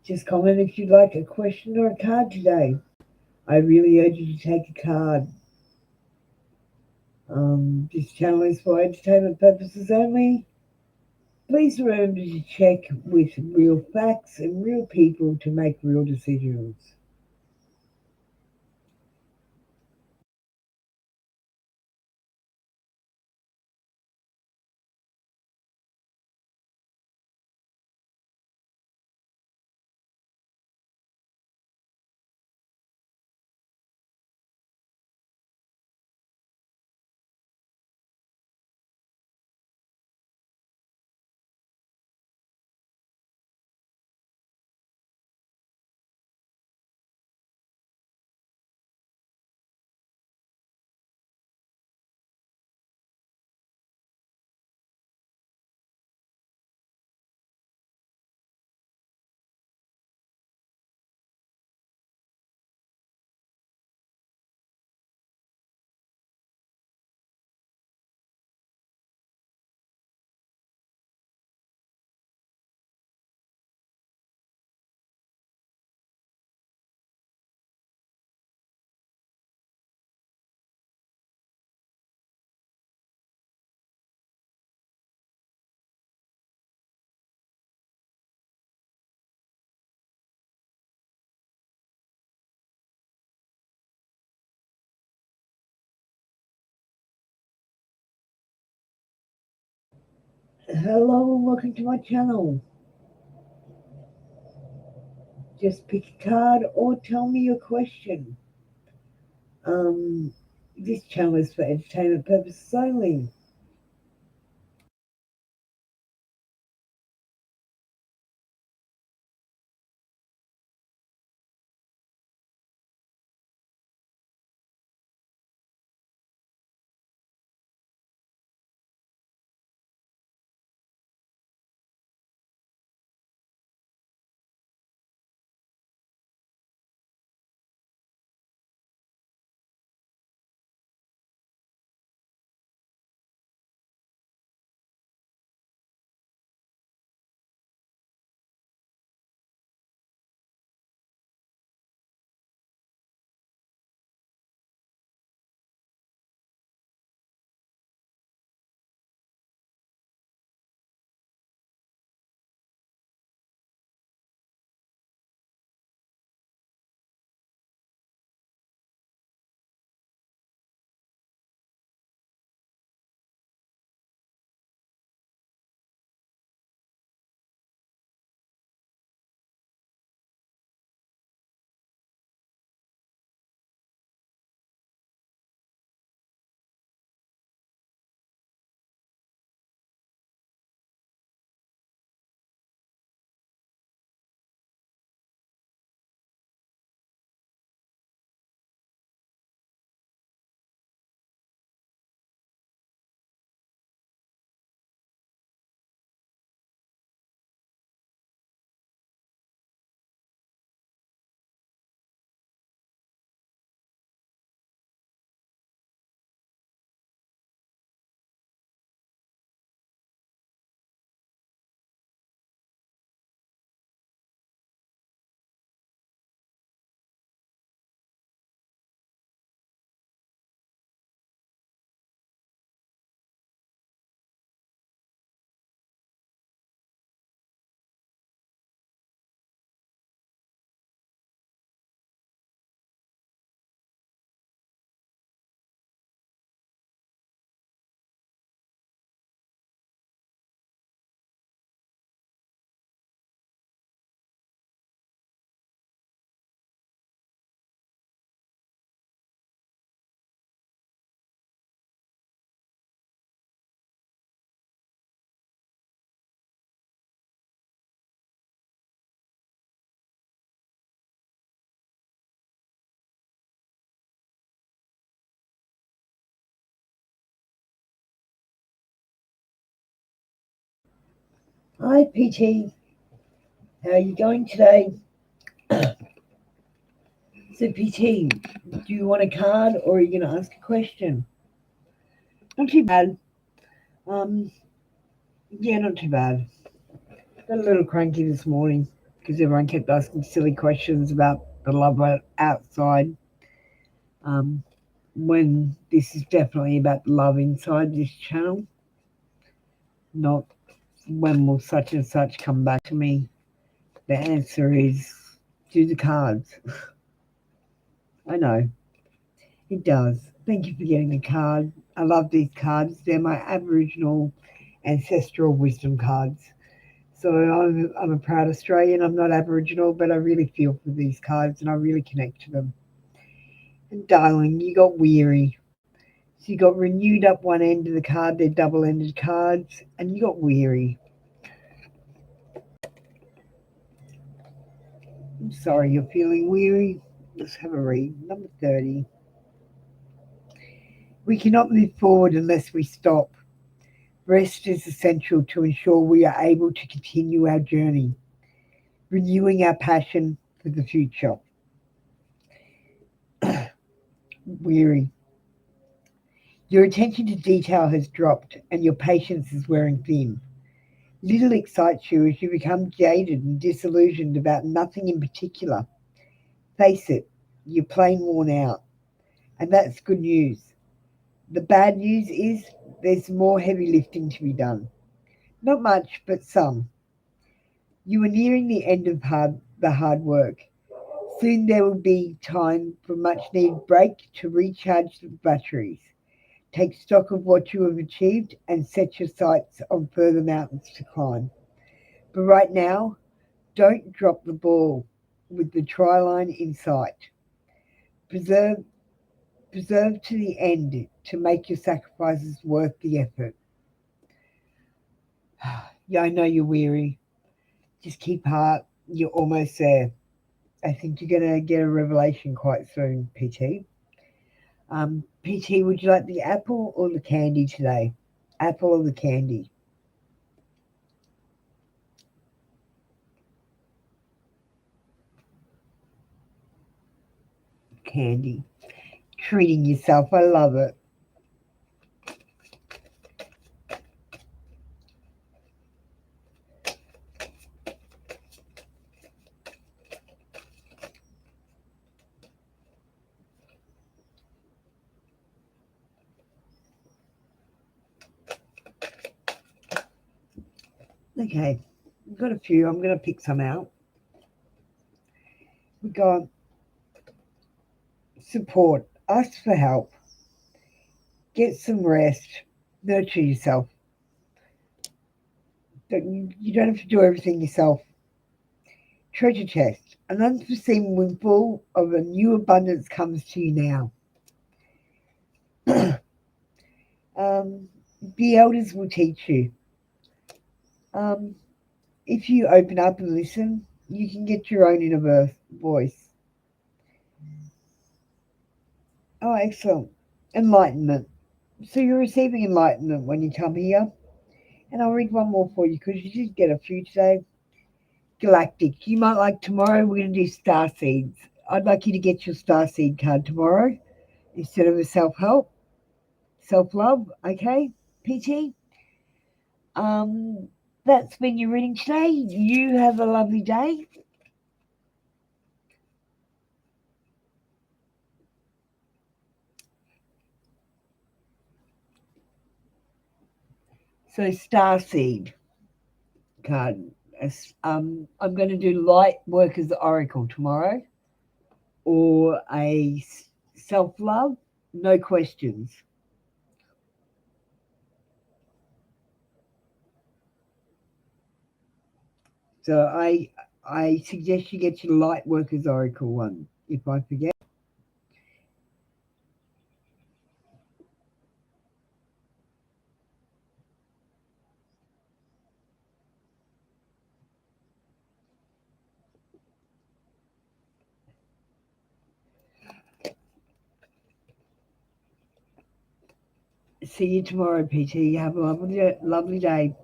Just comment if you'd like a question or a card today. I really urge you to take a card. This channel is for entertainment purposes only. Please remember to check with real facts and real people to make real decisions. Hello and welcome to my channel. Just pick a card or tell me your question. Um, this channel is for entertainment purposes only. Hi, PT. How are you going today? So, PT, do you want a card or are you going to ask a question? Not too bad. Um, yeah, not too bad. Got a little cranky this morning because everyone kept asking silly questions about the love outside. Um, when this is definitely about the love inside this channel, not when will such and such come back to me. The answer is do the cards. I know, it does. Thank you for getting a card. I love these cards. They're my Aboriginal ancestral wisdom cards. So I'm a proud Australian. I'm not Aboriginal, but I really feel for these cards and I really connect to them. And darling, you got weary. So you got renewed up one end of the card, they're double-ended cards, and you got weary. I'm sorry you're feeling weary. Let's have a read. Number 30. We cannot move forward unless we stop. Rest is essential to ensure we are able to continue our journey, renewing our passion for the future. Weary. Your attention to detail has dropped and your patience is wearing thin. Little excites you as you become jaded and disillusioned about nothing in particular. Face it, you're plain worn out. And that's good news. The bad news is there's more heavy lifting to be done. Not much, but some. You are nearing the end of the hard work. Soon there will be time for much needed break to recharge the batteries. Take stock of what you have achieved and set your sights on further mountains to climb. But right now, don't drop the ball with the try line in sight. Preserve, preserve to the end to make your sacrifices worth the effort. Yeah, I know you're weary. Just keep heart. You're almost there. I think you're going to get a revelation quite soon, PT. PT, would you like the apple or the candy today? Apple or the candy? Candy. Treating yourself. I love it. Okay, we've got a few. I'm going to pick some out. We got support. Ask for help. Get some rest. Nurture yourself. You don't have to do everything yourself. Treasure chest. An unforeseen windfall of a new abundance comes to you now. The elders will teach you. Um, if you open up and listen, you can get your own inner voice. Oh, excellent. Enlightenment. So you're receiving enlightenment when you come here. And I'll read one more for you because you did get a few today. Galactic. You might like tomorrow, we're going to do star seeds. I'd like you to get your star seed card tomorrow instead of a self-help, self-love. Okay, PT? Um, that's been your reading today. You have a lovely day. So Starseed card. I'm going to do Light Workers Oracle tomorrow, or a self-love, no questions. So I suggest you get your Light Workers Oracle one. If I forget. See you tomorrow, PT. Have a lovely day.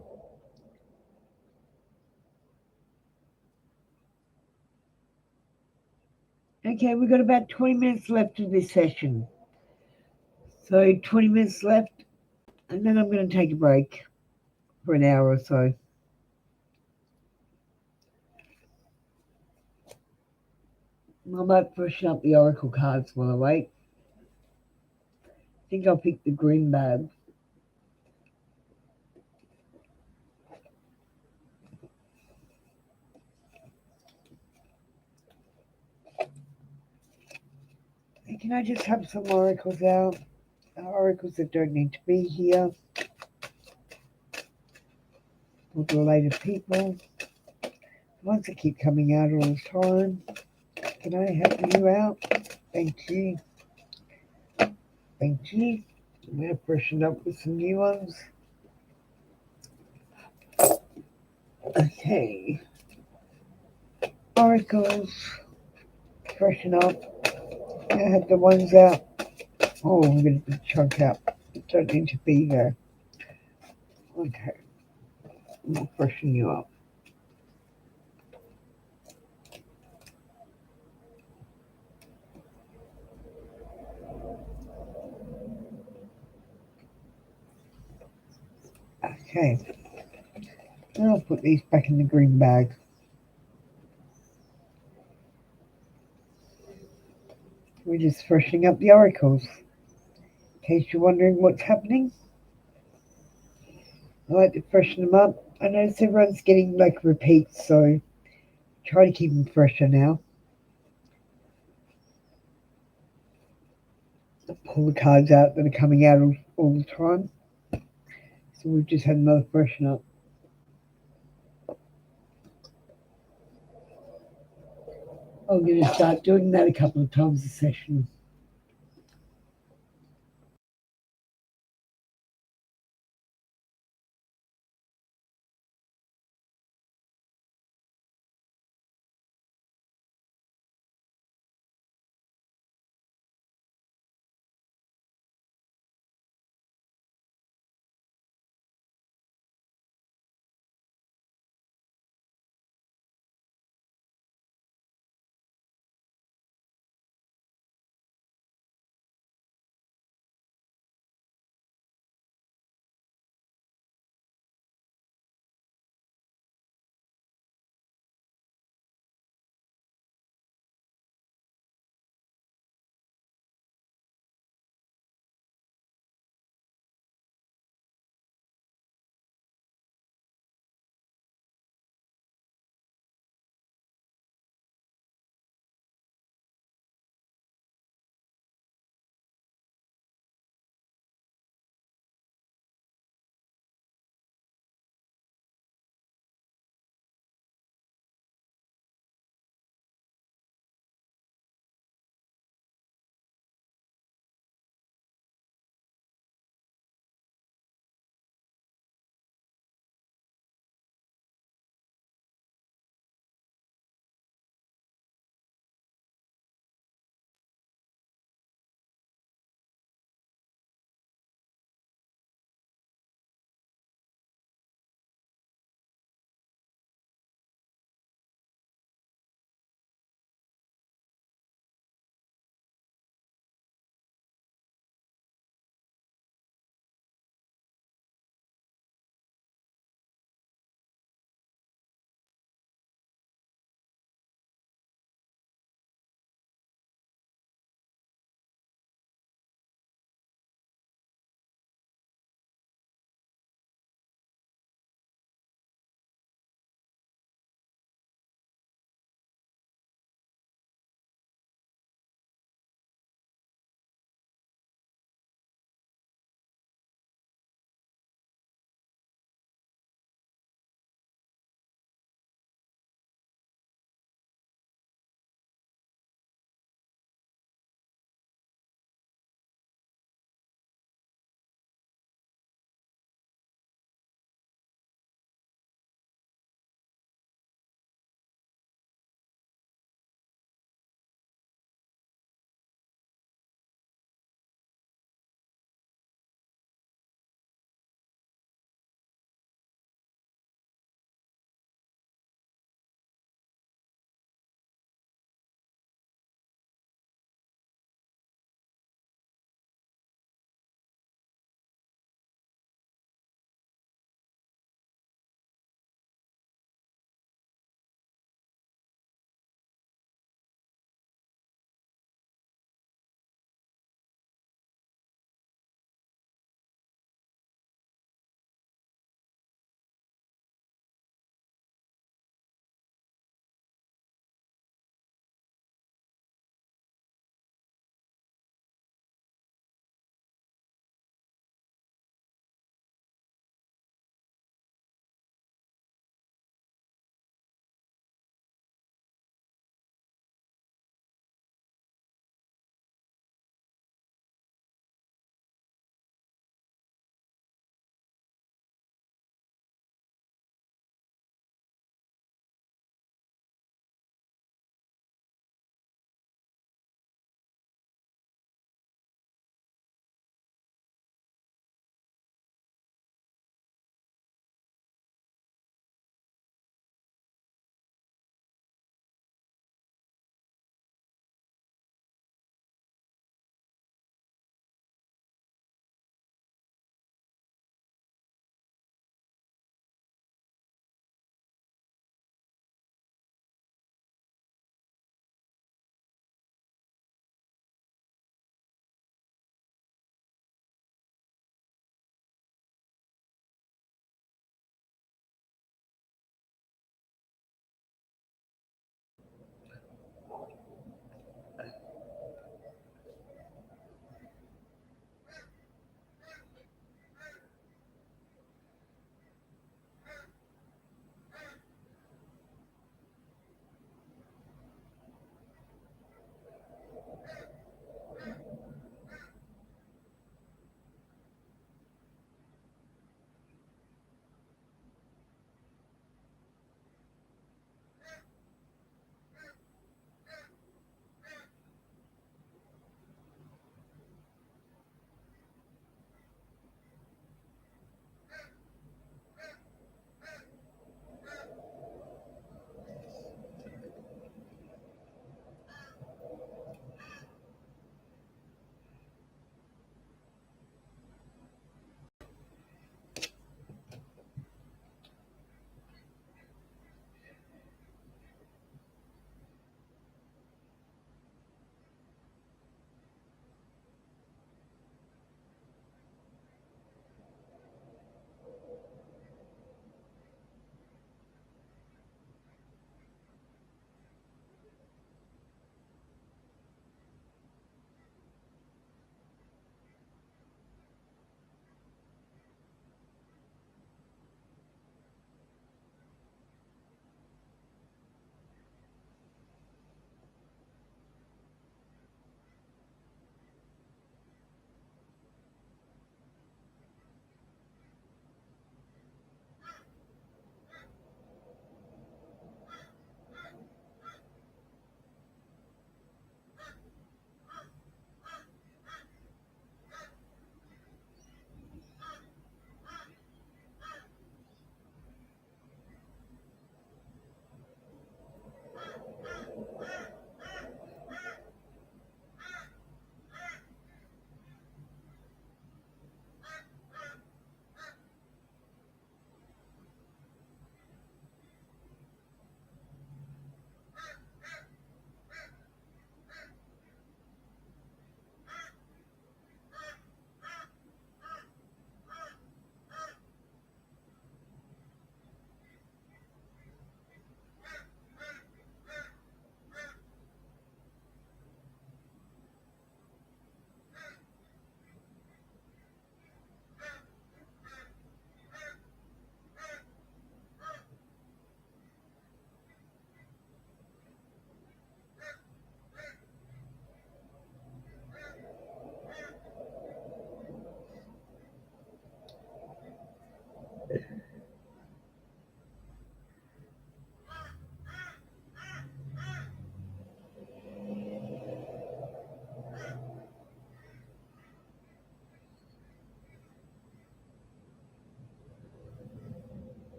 Okay, we've got about 20 minutes left of this session. So 20 minutes left, and then I'm going to take a break for an hour or so. I might freshen up the oracle cards while I wait. I think I'll pick the green bag. Can I just have some oracles out? Oracles that don't need to be here. For the later people. The ones that keep coming out all the time. Can I help you out? Thank you. Thank you. I'm going to freshen up with some new ones. Okay. Oracles. Freshen up. I have the ones out. Oh, I'm going to chunk out. Don't need to be there. Okay. I'll freshen you up. Okay. And I'll put these back in the green bag. We're just freshening up the oracles. In case you're wondering what's happening, I like to freshen them up. I notice everyone's getting like repeats, so try to keep them fresher now. Pull the cards out that are coming out all the time. So we've just had another freshen up. I'm going to start doing that a couple of times a session.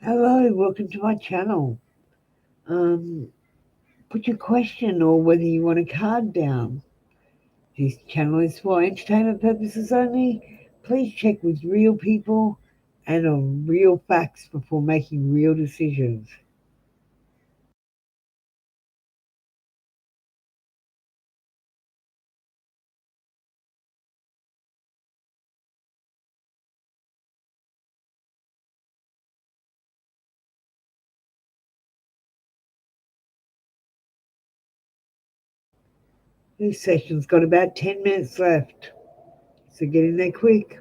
Hello, welcome to my channel. Put your question or whether you want a card down. This channel is for entertainment purposes only. Please check with real people and on real facts before making real decisions. This session's got about 10 minutes left, so get in there quick.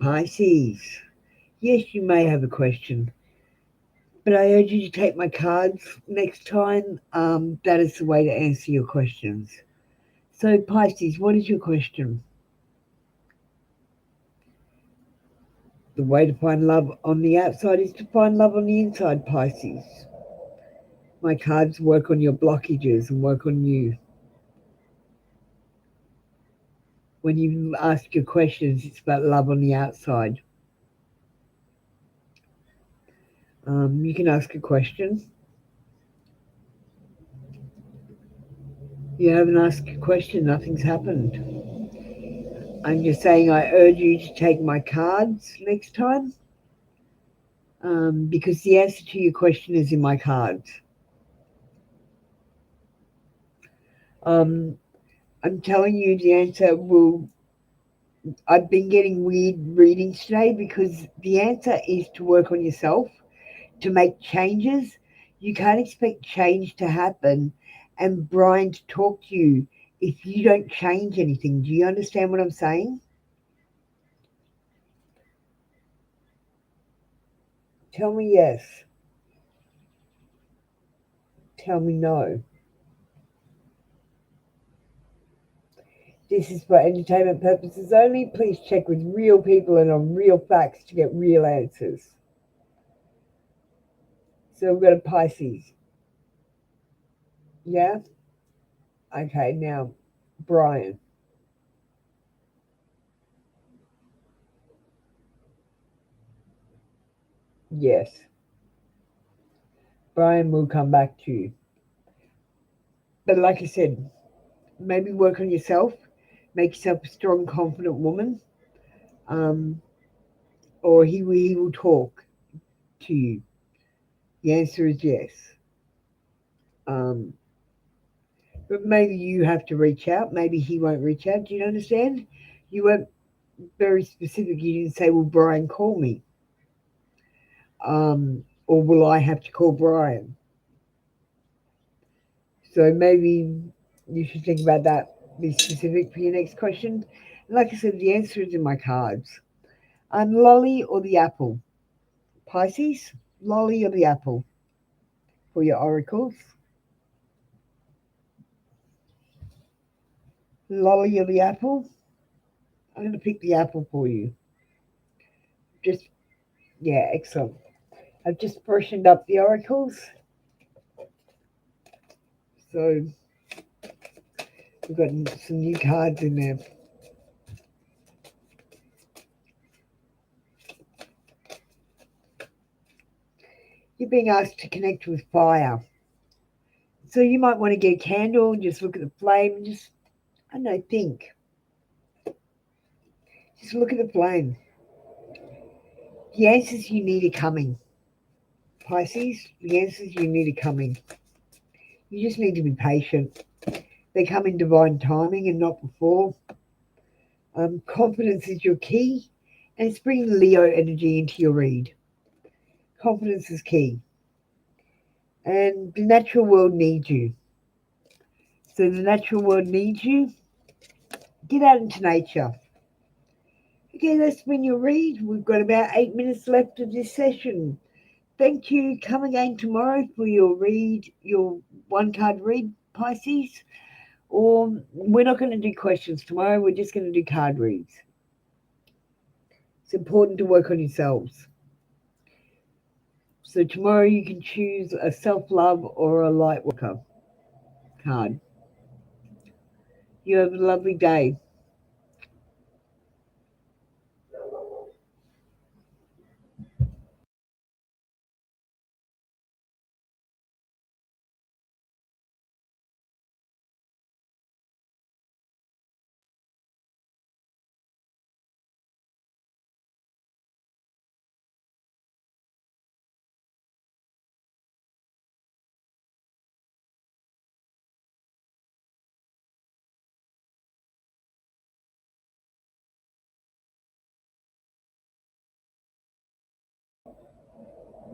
Pisces, yes, you may have a question, but I urge you to take my cards next time. That is the way to answer your questions. So, Pisces, what is your question? The way to find love on the outside is to find love on the inside, Pisces. My cards work on your blockages and work on you. When you ask your questions, it's about love on the outside. You can ask a question. You haven't asked a question, nothing's happened. I'm just saying I urge you to take my cards next time, because the answer to your question is in my cards. I'm telling you the answer will. I've been getting weird readings today because the answer is to work on yourself, to make changes. You can't expect change to happen and Brian to talk to you if you don't change anything. Do you understand what I'm saying? Tell me yes. Tell me no. This is for entertainment purposes only. Please check with real people and on real facts to get real answers. So we've got a Pisces. Yeah? Okay, now, Brian. Yes. Brian will come back to you. But like I said, maybe work on yourself, make yourself a strong, confident woman, um, or he will talk to you. The answer is yes. Um, but maybe you have to reach out. Maybe he won't reach out. Do you understand? You weren't very specific. You didn't say, "Will Brian call me?" Or will I have to call Brian? So maybe you should think about that. Be specific for your next question. Like I said, the answer is in my cards. Lolly or the apple? Pisces, lolly or the apple for your oracles? Lolly or the apple? I'm going to pick the apple for you. Just, yeah, excellent. I've just freshened up the oracles. So we've got some new cards in there. You're being asked to connect with fire. So you might want to get a candle and just look at the flame and just, I don't know, think. Just look at the flame. The answers you need are coming. Pisces, the answers you need are coming. You just need to be patient. They come in divine timing and not before. Confidence is your key, and it's bringing Leo energy into your read. Confidence is key, and the natural world needs you. So the natural world needs you. Get out into nature. Okay, that's been your read. We've got about 8 minutes left of this session. Thank you. Come again tomorrow for your one card read, Pisces. Or we're not going to do questions tomorrow. We're just going to do card reads. It's important to work on yourselves. So tomorrow you can choose a self-love or a light worker card. You have a lovely day.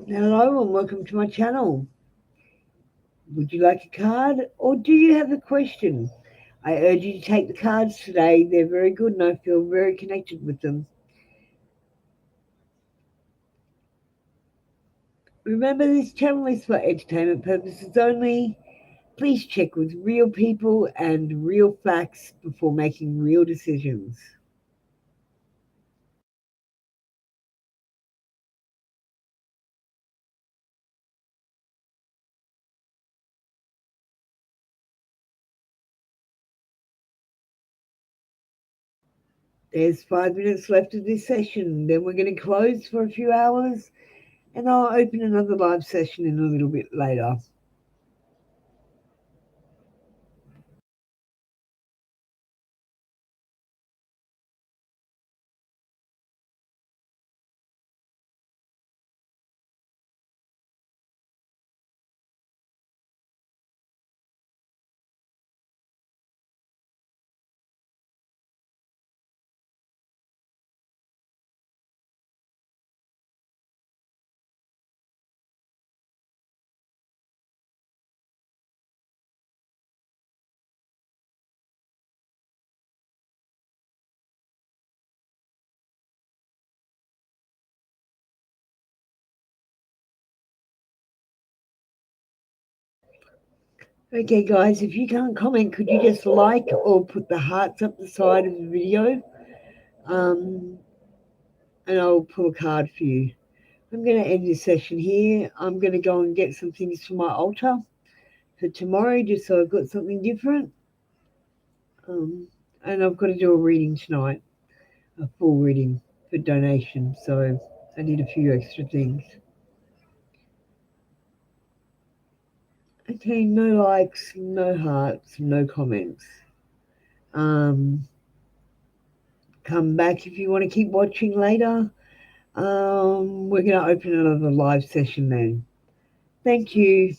Hello and welcome to my channel. Would you like a card or do you have a question? I urge you to take the cards today. They're very good and I feel very connected with them. Remember, this channel is for entertainment purposes only. Please check with real people and real facts before making real decisions. There's 5 minutes left of this session. Then we're going to close for a few hours and I'll open another live session in a little bit later. Okay, guys, if you can't comment, could you just like or put the hearts up the side of the video? And I'll pull a card for you. I'm going to end this session here. I'm going to go and get some things for my altar for tomorrow, just so I've got something different. And I've got to do a reading tonight, a full reading for donation. So I need a few extra things. Okay, no likes, no hearts, no comments. Come back if you want to keep watching later. We're going to open another live session then. Thank you.